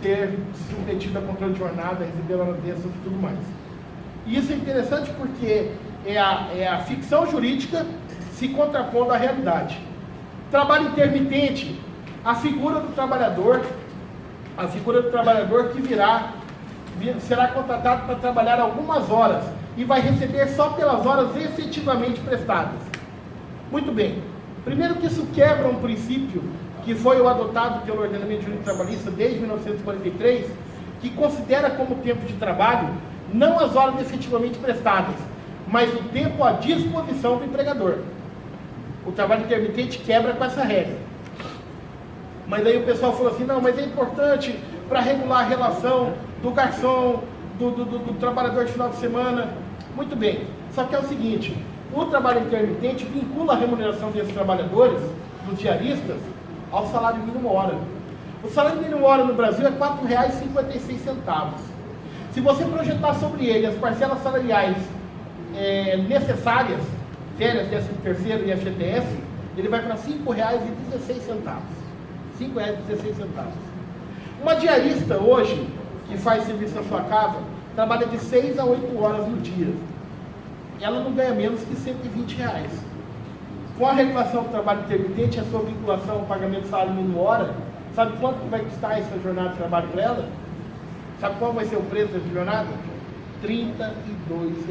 ter submetido a controle de jornada, receber horas extras e tudo mais. E isso é interessante porque é a ficção jurídica se contrapondo à realidade. Trabalho intermitente, a figura do trabalhador que será contratado para trabalhar algumas horas e vai receber só pelas horas efetivamente prestadas. Muito bem. Primeiro que isso quebra um princípio que foi o adotado pelo ordenamento jurídico trabalhista desde 1943, que considera como tempo de trabalho não as horas efetivamente prestadas, mas o tempo à disposição do empregador. O trabalho intermitente quebra com essa regra. Mas aí o pessoal falou assim, não, mas é importante para regular a relação do garçom, do trabalhador de final de semana. Muito bem, só que é o seguinte, o trabalho intermitente vincula a remuneração desses trabalhadores, dos diaristas, ao salário mínimo hora. O salário mínimo hora no Brasil é R$ 4,56. Se você projetar sobre ele as parcelas salariais necessárias, férias, 13º e FGTS, ele vai para R$ 5,16. R$ 5,16. Uma diarista hoje, que faz serviço na sua casa, trabalha de 6 a 8 horas no dia. Ela não ganha menos que R$ 120. Com a regulação do trabalho intermitente, a sua vinculação ao pagamento do salário mínimo hora, sabe quanto vai custar essa jornada de trabalho para ela? Sabe qual vai ser o preço dessa jornada? R$ 32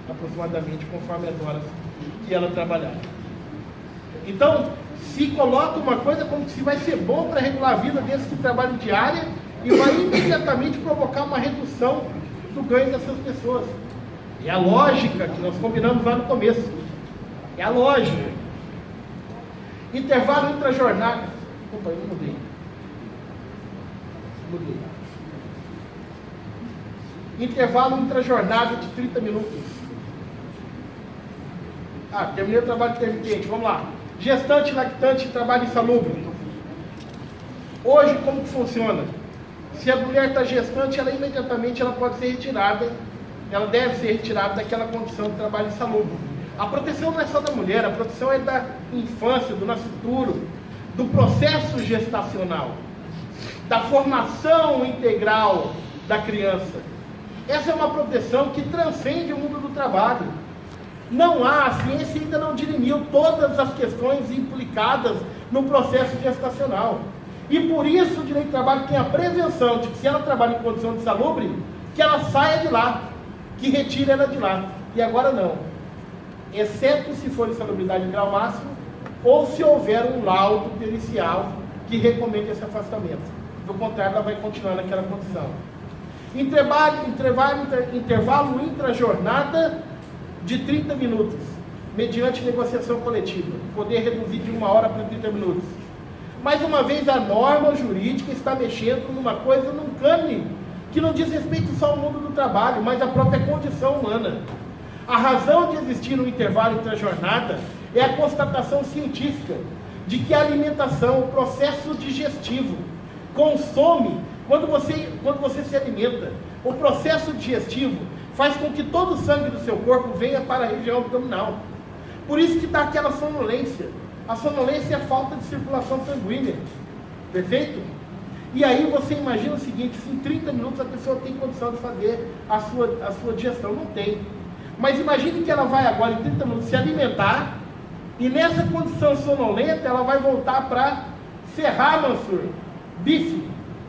aproximadamente, conforme as horas que ela trabalhar. Então, se coloca uma coisa como se vai ser bom para regular a vida desses que trabalham diária e vai imediatamente provocar uma redução do ganho dessas pessoas. É a lógica que nós combinamos lá no começo. É a lógica. Intervalo intra-jornada. Opa, eu não mudei. Intervalo intra-jornada de 30 minutos. Terminei o trabalho intermitente. Vamos lá. Gestante, lactante, trabalho insalubre. Hoje, como que funciona? Se a mulher está gestante, ela imediatamente pode ser retirada, ela deve ser retirada daquela condição de trabalho insalubre. A proteção não é só da mulher, a proteção é da infância, do nascituro, do processo gestacional, da formação integral da criança. Essa é uma proteção que transcende o mundo do trabalho. Não há, a ciência ainda não dirimiu todas as questões implicadas no processo gestacional. E por isso o direito do trabalho tem a prevenção de que, se ela trabalha em condição de insalubre, que ela saia de lá, que retire ela de lá. E agora não, exceto se for insalubridade em grau máximo, ou se houver um laudo pericial que recomende esse afastamento. Do contrário, ela vai continuar naquela condição. Intervalo intra-jornada de 30 minutos, mediante negociação coletiva. Poder reduzir de 1 hora para 30 minutos. Mais uma vez, a norma jurídica está mexendo numa coisa, num cânone, que não diz respeito só ao mundo do trabalho, mas à própria condição humana. A razão de existir um intervalo intra-jornada é a constatação científica de que a alimentação, o processo digestivo, consome, quando você se alimenta, o processo digestivo faz com que todo o sangue do seu corpo venha para a região abdominal. Por isso que dá aquela sonolência. A sonolência é a falta de circulação sanguínea. Perfeito? E aí você imagina o seguinte, se em 30 minutos a pessoa tem condição de fazer a sua digestão. Não tem. Mas imagine que ela vai agora em 30 minutos se alimentar, e nessa condição sonolenta ela vai voltar para serrar, Mansur, bife,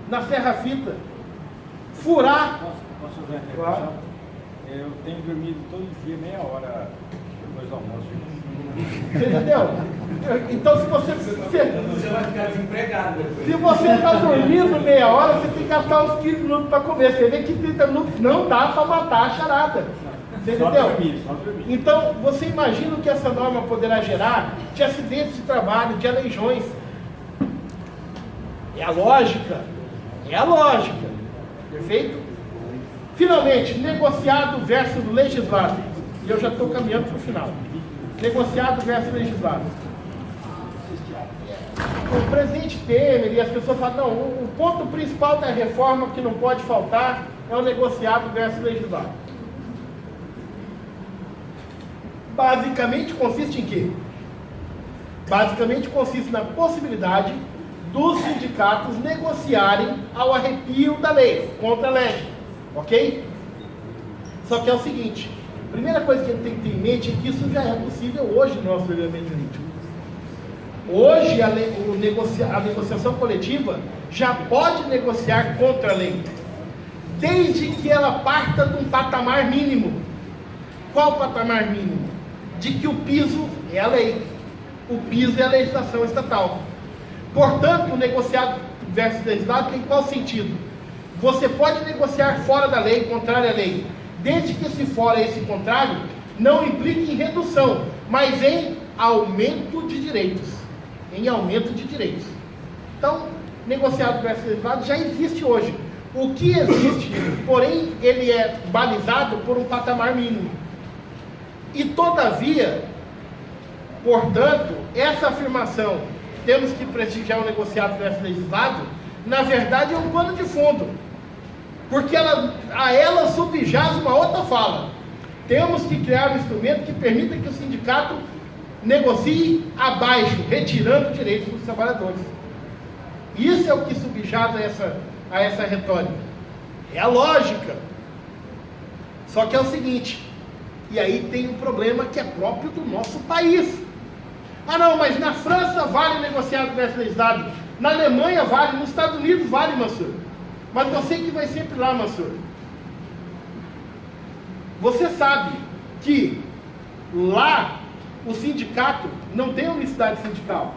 na serra-fita, furar. Posso fazer uma intervenção? Eu tenho dormido todo dia meia hora depois do almoço. Você entendeu? Então, se você vai ficar desempregado depois. Se você está dormindo meia hora, você tem que gastar uns 15 minutos para comer. Você vê que 30 minutos não dá para matar a charada. Você entendeu? Só dormir. Então, você imagina o que essa norma poderá gerar de acidentes de trabalho, de aleijões. É a lógica. É a lógica. Perfeito? Finalmente, negociado versus legislado. E eu já estou caminhando para o final. Negociado versus legislado. O presidente Temer e as pessoas falam, não, o ponto principal da reforma que não pode faltar é o negociado versus legislado. Basicamente consiste em quê? Basicamente consiste na possibilidade dos sindicatos negociarem ao arrepio da lei, contra a lei, ok? Só que é o seguinte, a primeira coisa que a gente tem que ter em mente é que isso já é possível hoje no nosso ordenamento jurídico. Hoje a negociação coletiva já pode negociar contra a lei, desde que ela parta de um patamar mínimo. Qual patamar mínimo? De que o piso é a lei, o piso é a legislação estatal. Portanto, o negociado versus legislado tem qual sentido? Você pode negociar fora da lei, contrário à lei, desde que esse fora, esse contrário, não implique em redução, mas em aumento de direitos. Em aumento de direitos. Então, negociado versus legislado já existe hoje. O que existe, porém, ele é balizado por um patamar mínimo. E, todavia, portanto, essa afirmação, temos que prestigiar o negociado versus legislado, na verdade é um pano de fundo. Porque a ela subjaz uma outra fala. Temos que criar um instrumento que permita que o sindicato negocie abaixo, retirando direitos dos trabalhadores. Isso é o que subjaz a essa retórica. É a lógica. Só que é o seguinte, e aí tem um problema que é próprio do nosso país. Ah não, mas na França vale negociado versus legislado, na Alemanha vale, nos Estados Unidos vale, Mansur. Mas você que vai sempre lá, Mansur, você sabe que lá o sindicato não tem unicidade sindical.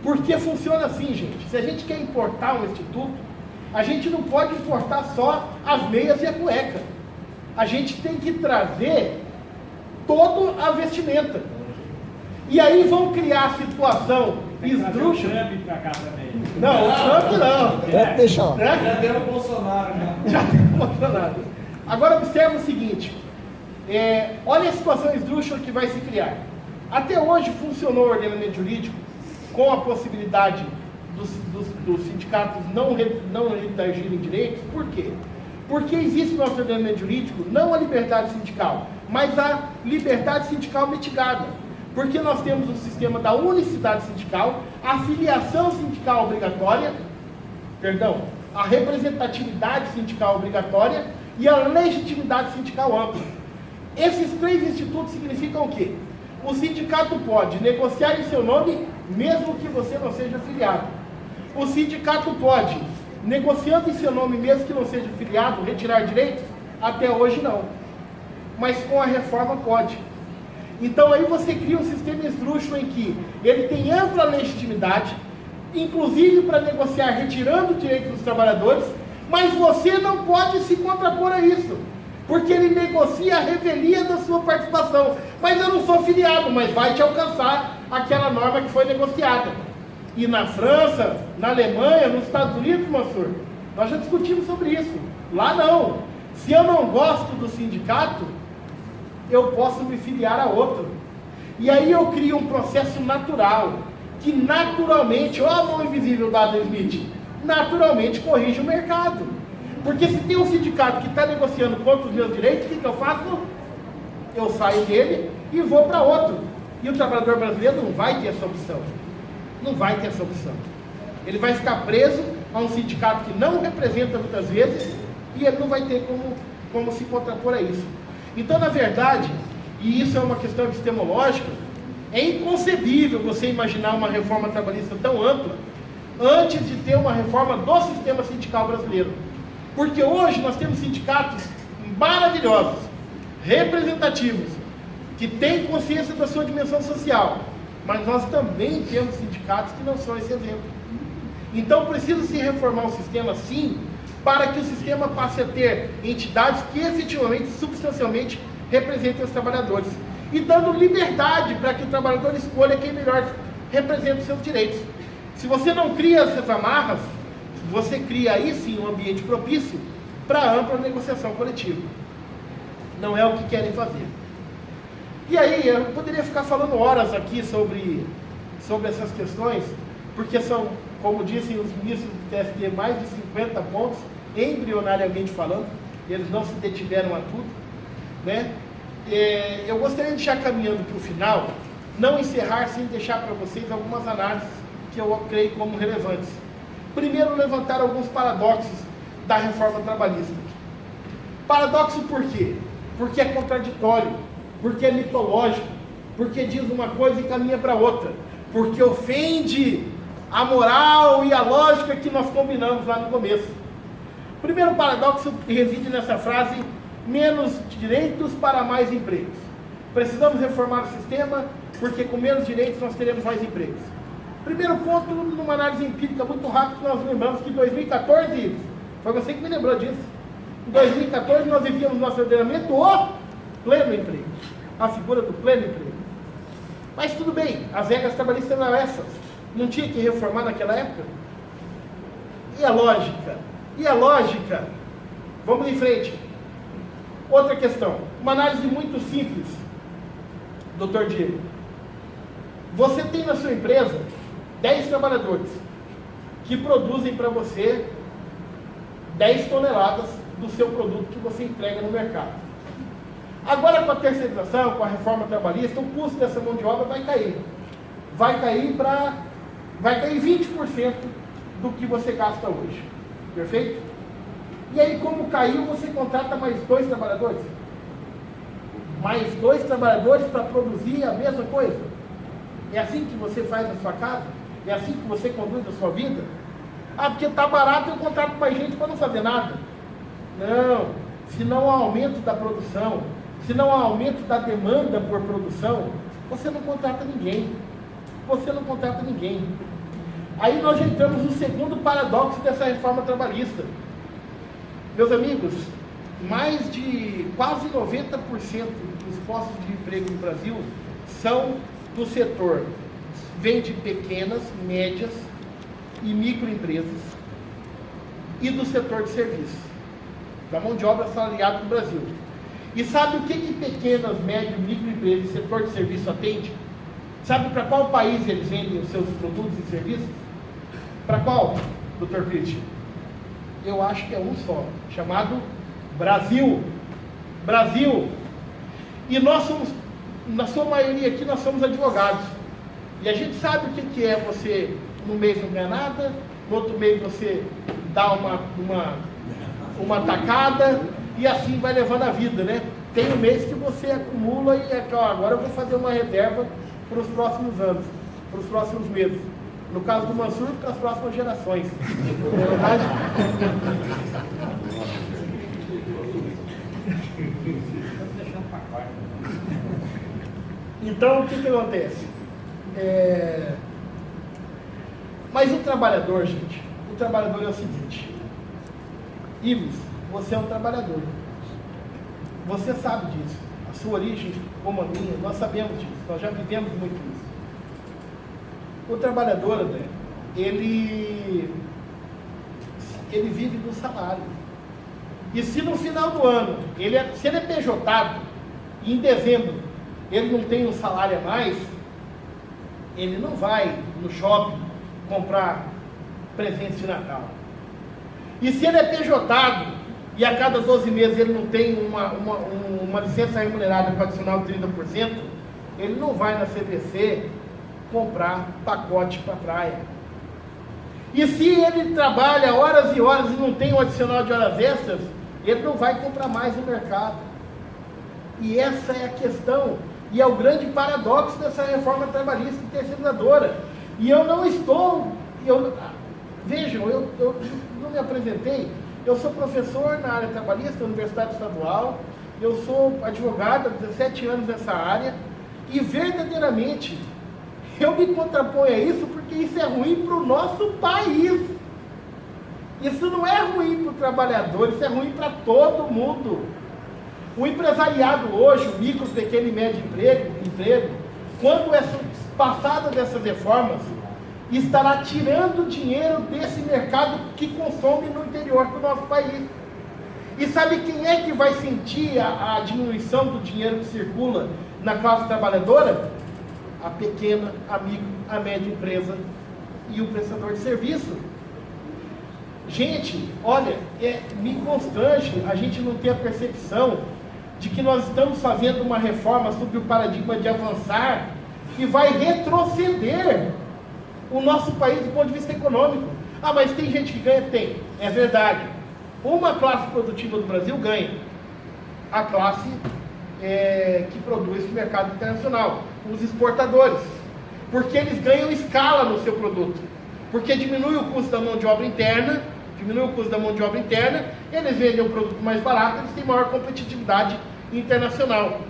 Porque funciona assim, gente. Se a gente quer importar um instituto, a gente não pode importar só as meias e a cueca. A gente tem que trazer toda a vestimenta. E aí vão criar a situação esdrúxula. Não, o Trump não. Deixa lá. Já deu o Bolsonaro, né? Já tem o Bolsonaro. Agora observa o seguinte. Olha a situação esdrúxula que vai se criar. Até hoje funcionou o ordenamento jurídico com a possibilidade dos sindicatos não redargirem direitos. Por quê? Porque existe no nosso ordenamento jurídico não a liberdade sindical, mas a liberdade sindical mitigada. Porque nós temos o sistema da unicidade sindical, a filiação sindical obrigatória, a representatividade sindical obrigatória e a legitimidade sindical ampla. Esses três institutos significam o quê? O sindicato pode negociar em seu nome, mesmo que você não seja filiado. O sindicato pode, negociando em seu nome, mesmo que não seja filiado, retirar direitos? Até hoje não. Mas com a reforma pode. Então aí você cria um sistema esdrúxulo em que ele tem ampla legitimidade, inclusive para negociar retirando direitos dos trabalhadores, mas você não pode se contrapor a isso, porque ele negocia a revelia da sua participação. Mas eu não sou filiado, mas vai te alcançar aquela norma que foi negociada. E na França, na Alemanha, nos Estados Unidos, Mansur, nós já discutimos sobre isso. Lá não. Se eu não gosto do sindicato, eu posso me filiar a outro. E aí eu crio um processo natural, que naturalmente, ó a mão invisível da Adam Smith, naturalmente corrige o mercado. Porque se tem um sindicato que está negociando contra os meus direitos, o que eu faço? Eu saio dele e vou para outro. E o trabalhador brasileiro não vai ter essa opção. Não vai ter essa opção. Ele vai ficar preso a um sindicato que não representa muitas vezes e ele não vai ter como se contrapor a isso. Então, na verdade, e isso é uma questão epistemológica, é inconcebível você imaginar uma reforma trabalhista tão ampla antes de ter uma reforma do sistema sindical brasileiro. Porque hoje nós temos sindicatos maravilhosos, representativos, que têm consciência da sua dimensão social, mas nós também temos sindicatos que não são esse exemplo. Então precisa se reformar o sistema sim, para que o sistema passe a ter entidades que efetivamente, substancialmente, representem os trabalhadores. E dando liberdade para que o trabalhador escolha quem melhor representa os seus direitos. Se você não cria essas amarras, você cria aí sim um ambiente propício para ampla negociação coletiva. Não é o que querem fazer. E aí, eu poderia ficar falando horas aqui sobre essas questões, porque são, como dizem os ministros do TST, mais de 50 pontos, embrionariamente falando, eles não se detiveram a tudo, né? Eu gostaria de já caminhando para o final, não encerrar sem deixar para vocês algumas análises que eu creio como relevantes. Primeiro, levantar alguns paradoxos da reforma trabalhista. Paradoxo por quê? Porque é contraditório, porque é mitológico, porque diz uma coisa e caminha para outra, porque ofende a moral e a lógica que nós combinamos lá no começo. O primeiro paradoxo reside nessa frase: menos direitos para mais empregos. Precisamos reformar o sistema, porque com menos direitos nós teremos mais empregos. Primeiro ponto, numa análise empírica muito rápida, nós lembramos que em 2014, foi você que me lembrou disso, em 2014 nós vivíamos no nosso ordenamento o pleno emprego, a figura do pleno emprego. Mas tudo bem, as regras trabalhistas eram essas, não tinha que reformar naquela época? E a lógica? E a lógica? Vamos em frente. Outra questão, uma análise muito simples, Dr. Diego. Você tem na sua empresa 10 trabalhadores que produzem para você 10 toneladas do seu produto que você entrega no mercado. Agora, com a terceirização, com a reforma trabalhista, o custo dessa mão de obra vai cair. Vai cair 20% do que você gasta hoje. Perfeito? E aí, como caiu, você contrata mais 2 trabalhadores? Mais 2 trabalhadores para produzir a mesma coisa? É assim que você faz na sua casa? É assim que você conduz a sua vida? Ah, porque está barato, eu contrato mais gente para não fazer nada. Não. Se não há aumento da produção, se não há aumento da demanda por produção, você não contrata ninguém. Você não contrata ninguém. Aí nós já entramos no segundo paradoxo dessa reforma trabalhista. Meus amigos, mais de quase 90% dos postos de emprego no Brasil são do setor, vem de pequenas, médias e microempresas e do setor de serviços, da mão de obra assalariada do Brasil. E sabe o que pequenas, médias, microempresas e setor de serviço atende? Sabe para qual país eles vendem os seus produtos e serviços? Para qual, Dr. Cristian? Eu acho que é um só, chamado Brasil. Brasil. E nós somos, na sua maioria aqui, nós somos advogados. E a gente sabe o que é você, no mês não ganhar nada, no outro mês você dá uma tacada, e assim vai levando a vida, né? Tem um mês que você acumula e agora eu vou fazer uma reserva para os próximos anos, para os próximos meses. No caso do Mansur, para as próximas gerações. Não é verdade? Então, o que acontece? Mas o trabalhador, gente, o trabalhador é o seguinte: Ives, você é um trabalhador. Você sabe disso. A sua origem, como a minha, nós sabemos disso. Nós já vivemos muito isso. O trabalhador, André, ele vive do salário. E se no final do ano, se ele é PJado, e em dezembro ele não tem um salário a mais, ele não vai no shopping comprar presente de Natal. E se ele é PJado, e a cada 12 meses ele não tem uma licença remunerada com adicional de 30%, ele não vai na CVC comprar pacote para praia. E se ele trabalha horas e horas e não tem um adicional de horas extras, ele não vai comprar mais no mercado. E essa é a questão, e é o grande paradoxo dessa reforma trabalhista e terceirizadora. E eu não estou... Vejam, eu não me apresentei. Eu sou professor na área trabalhista da Universidade Estadual, eu sou advogado há 17 anos nessa área, e verdadeiramente eu me contraponho a isso porque isso é ruim para o nosso país. Isso não é ruim para o trabalhador, isso é ruim para todo mundo. O empresariado hoje, o micro, pequeno e médio emprego, quando passada dessas reformas, estará tirando dinheiro desse mercado que consome no interior do nosso país. E sabe quem é que vai sentir a diminuição do dinheiro que circula na classe trabalhadora? A pequena, a micro, a média empresa e o prestador de serviço. Gente, olha, me constrange a gente não ter a percepção de que nós estamos fazendo uma reforma sob o paradigma de avançar e vai retroceder o nosso país do ponto de vista econômico. Ah, mas tem gente que ganha? Tem, é verdade. Uma classe produtiva do Brasil ganha. A classe que produz no mercado internacional, os exportadores. Porque eles ganham escala no seu produto. Porque diminui o custo da mão de obra interna, eles vendem um produto mais barato, eles têm maior competitividade internacional.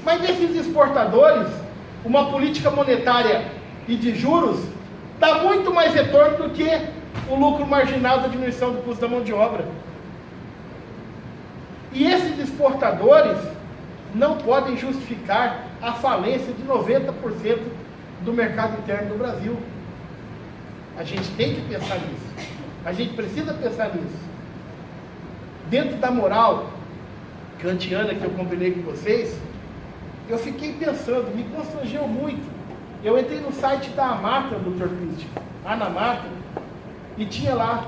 Mas esses exportadores, uma política monetária e de juros, dá muito mais retorno do que o lucro marginal da diminuição do custo da mão de obra. E esses exportadores não podem justificar a falência de 90% do mercado interno do Brasil. A gente tem que pensar nisso. A gente precisa pensar nisso. Dentro da moral kantiana que eu combinei com vocês, eu fiquei pensando, me constrangeu muito. Eu entrei no site da Amatra, Dr. Cristian, Anamatra, e tinha lá,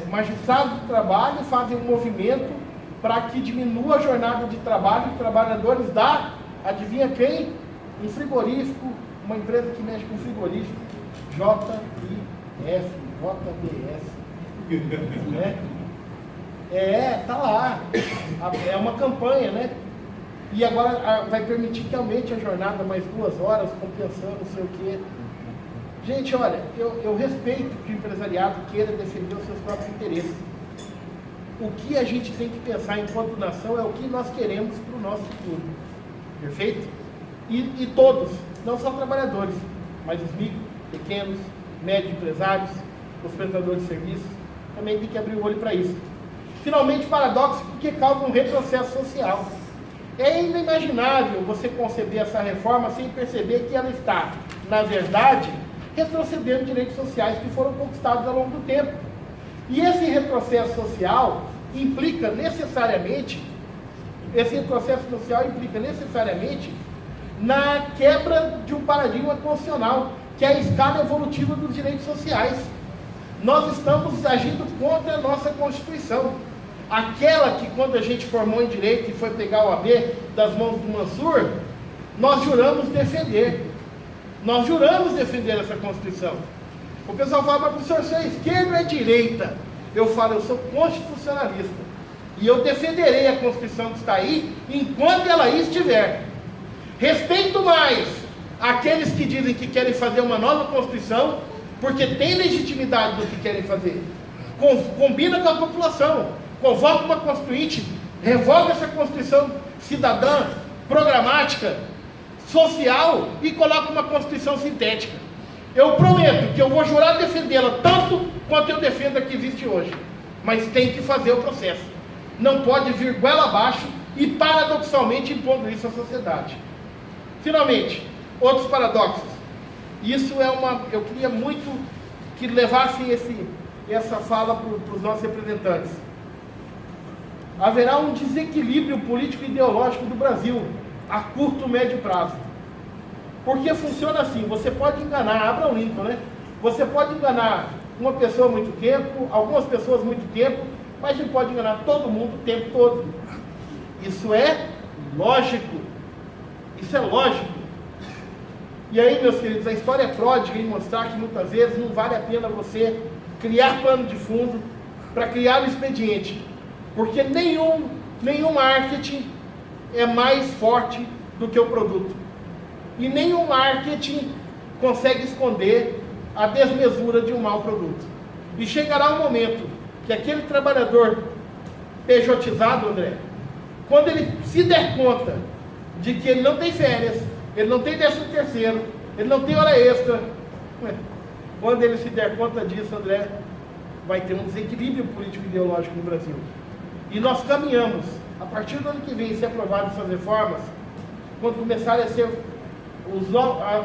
magistrados do trabalho fazem um movimento para que diminua a jornada de trabalho e trabalhadores da, adivinha quem? Um frigorífico, uma empresa que mexe com frigorífico, JBS, né? Tá lá, é uma campanha, né? E agora vai permitir que aumente a jornada mais 2 horas, compensando não sei o quê. Gente, olha, eu respeito que o empresariado queira defender os seus próprios interesses. O que a gente tem que pensar enquanto nação é o que nós queremos para o nosso futuro. Perfeito? E todos, não só trabalhadores, mas os micro, pequenos, médios empresários, os prestadores de serviços, também tem que abrir o olho para isso. Finalmente, paradoxo, porque causa um retrocesso social. É inimaginável você conceber essa reforma sem perceber que ela está, na verdade, retrocedendo direitos sociais que foram conquistados ao longo do tempo. E esse retrocesso social implica necessariamente na quebra de um paradigma constitucional, que é a escala evolutiva dos direitos sociais. Nós estamos agindo contra a nossa Constituição. Aquela que, quando a gente formou em Direito e foi pegar o AB das mãos do Mansur, nós juramos defender. Nós juramos defender essa Constituição. O pessoal fala, mas professor, você é esquerda ou é direita? Eu falo, eu sou constitucionalista. E eu defenderei a Constituição que está aí, enquanto ela aí estiver. Respeito mais aqueles que dizem que querem fazer uma nova Constituição, porque tem legitimidade do que querem fazer. Combina com a população. Convoca uma Constituinte, revoga essa Constituição cidadã, programática, social e coloca uma Constituição sintética. Eu prometo que eu vou jurar defendê-la tanto quanto eu defendo a que existe hoje. Mas tem que fazer o processo. Não pode vir goela abaixo e paradoxalmente impondo isso à sociedade. Finalmente, outros paradoxos. Isso é uma... Eu queria muito que levassem essa fala para os nossos representantes. Haverá um desequilíbrio político e ideológico do Brasil a curto e médio prazo. Porque funciona assim, você pode enganar, Abraham Lincoln, né? Você pode enganar uma pessoa há muito tempo, algumas pessoas há muito tempo, mas não pode enganar todo mundo o tempo todo. Isso é lógico. Isso é lógico. E aí, meus queridos, a história é pródiga em mostrar que muitas vezes não vale a pena você criar pano de fundo para criar um expediente. Porque nenhum marketing é mais forte do que o produto. E nenhum marketing consegue esconder a desmesura de um mau produto. E chegará um momento que aquele trabalhador pejotizado, André, quando ele se der conta de que ele não tem férias, ele não tem 13º, ele não tem hora extra, quando ele se der conta disso, André, vai ter um desequilíbrio político-ideológico no Brasil. E nós caminhamos, a partir do ano que vem, se aprovadas essas reformas, quando começarem a ser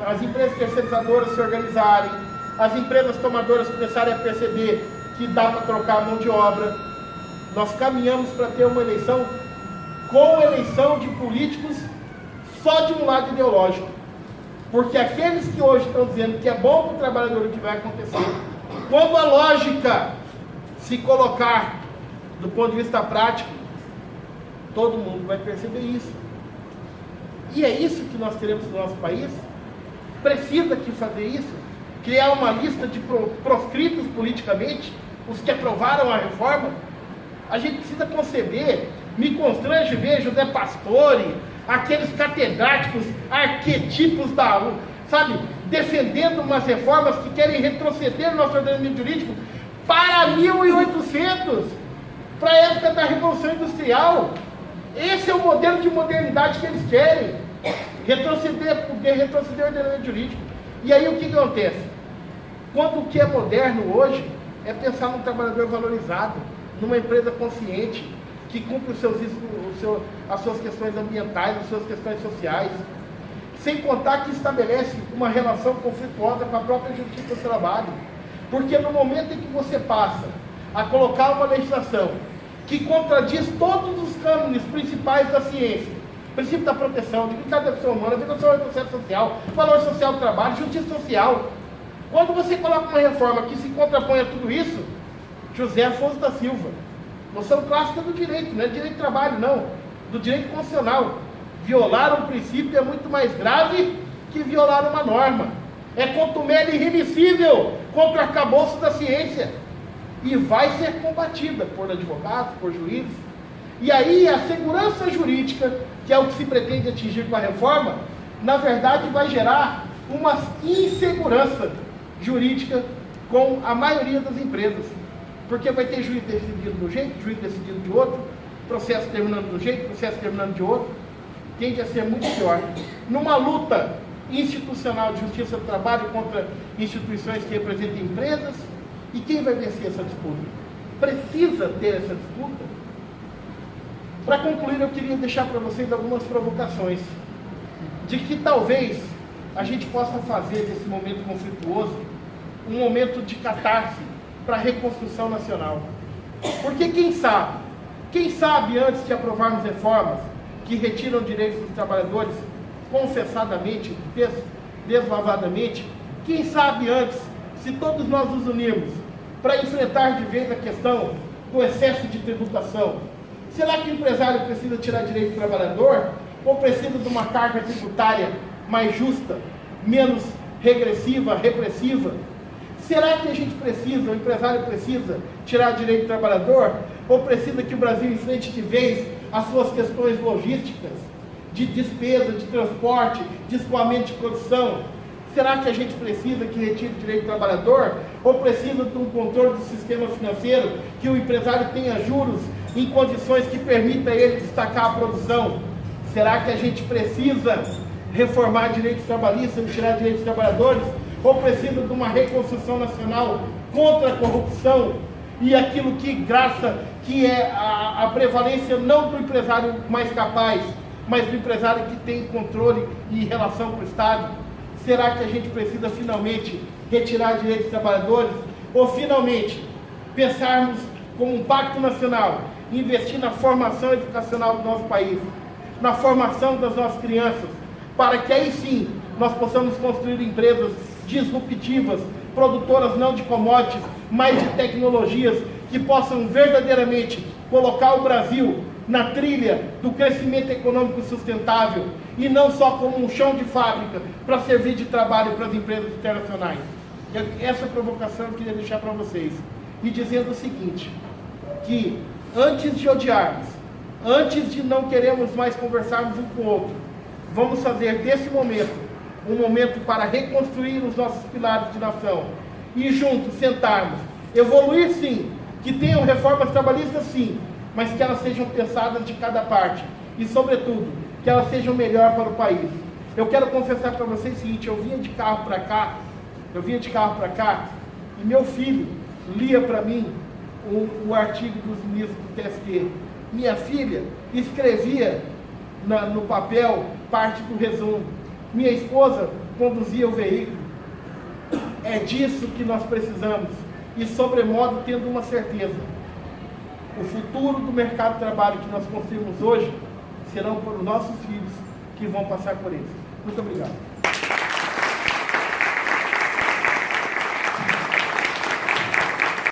as empresas terceirizadoras se organizarem, as empresas tomadoras começarem a perceber que dá para trocar a mão de obra, nós caminhamos para ter uma eleição com eleição de políticos só de um lado ideológico. Porque aqueles que hoje estão dizendo que é bom para o trabalhador o que vai acontecer, quando a lógica se colocar do ponto de vista prático, todo mundo vai perceber isso. E é isso que nós queremos no nosso país. Precisa que fazer isso, criar uma lista de proscritos politicamente, os que aprovaram a reforma. A gente precisa conceber, me constrange ver José Pastore, aqueles catedráticos, arquetipos sabe, defendendo umas reformas que querem retroceder o nosso ordenamento jurídico para 1800, para a época da Revolução Industrial. Esse é o modelo de modernidade que eles querem, poder retroceder o ordenamento jurídico. E aí o que acontece? Quando o que é moderno hoje é pensar num trabalhador valorizado, numa empresa consciente, que cumpre as suas questões ambientais, as suas questões sociais, sem contar que estabelece uma relação conflituosa com a própria justiça do trabalho. Porque no momento em que você passa a colocar uma legislação que contradiz todos os cânones principais da ciência, princípio da proteção, dignidade da pessoa humana, vedação do processo social, valor social do trabalho, justiça social, quando você coloca uma reforma que se contrapõe a tudo isso, José Afonso da Silva, noção clássica do direito, não é direito de trabalho, não, do direito constitucional. Violar um princípio é muito mais grave que violar uma norma. É contumélio irremissível contra o arcabouço da ciência. E vai ser combatida por advogados, por juízes. E aí a segurança jurídica, que é o que se pretende atingir com a reforma, na verdade vai gerar uma insegurança jurídica com a maioria das empresas. Porque vai ter juiz decidido de um jeito, juiz decidido de outro, processo terminando de um jeito, processo terminando de outro. Tende a ser muito pior. Numa luta institucional de justiça do trabalho contra instituições que representam empresas, e quem vai vencer essa disputa? Precisa ter essa disputa? Para concluir, eu queria deixar para vocês algumas provocações, de que talvez a gente possa fazer desse momento conflituoso um momento de catarse para a reconstrução nacional. Porque quem sabe antes de aprovarmos reformas que retiram direitos dos trabalhadores confessadamente, deslavadamente, Quem sabe antes, se todos nós nos unirmos para enfrentar de vez a questão do excesso de tributação, será que o empresário precisa tirar direito do trabalhador ou precisa de uma carga tributária mais justa, menos regressiva, repressiva? Será que a gente precisa, o empresário precisa tirar direito do trabalhador ou precisa que o Brasil enfrente de vez as suas questões logísticas, de despesa, de transporte, de escoamento de produção? Será que a gente precisa que retire o direito do trabalhador ou precisa de um controle do sistema financeiro, que o empresário tenha juros em condições que permita ele destacar a produção? Será que a gente precisa reformar direitos trabalhistas e tirar direitos dos trabalhadores? Ou precisa de uma reconstrução nacional contra a corrupção e aquilo que é a prevalência não do empresário mais capaz, mas do empresário que tem controle e relação com o Estado? Será que a gente precisa finalmente retirar direitos dos trabalhadores? Ou finalmente pensarmos como um pacto nacional, investir na formação educacional do nosso país, na formação das nossas crianças, para que aí sim nós possamos construir empresas disruptivas, produtoras não de commodities, mas de tecnologias que possam verdadeiramente colocar o Brasil na trilha do crescimento econômico sustentável e não só como um chão de fábrica para servir de trabalho para as empresas internacionais. Essa provocação eu queria deixar para vocês. E dizendo o seguinte, que antes de odiarmos, antes de não queremos mais conversarmos um com o outro, vamos fazer desse momento um momento para reconstruir os nossos pilares de nação e juntos sentarmos, evoluir sim, que tenham reformas trabalhistas sim, mas que elas sejam pensadas de cada parte e, sobretudo, que elas sejam melhor para o país. Eu quero confessar para vocês o seguinte, eu vinha de carro para cá e meu filho lia para mim o artigo dos ministros do TST. Minha filha escrevia no papel parte do resumo. Minha esposa conduzia o veículo. É disso que nós precisamos. E, sobremodo, tendo uma certeza. O futuro do mercado de trabalho que nós construímos hoje serão para os nossos filhos que vão passar por ele. Muito obrigado.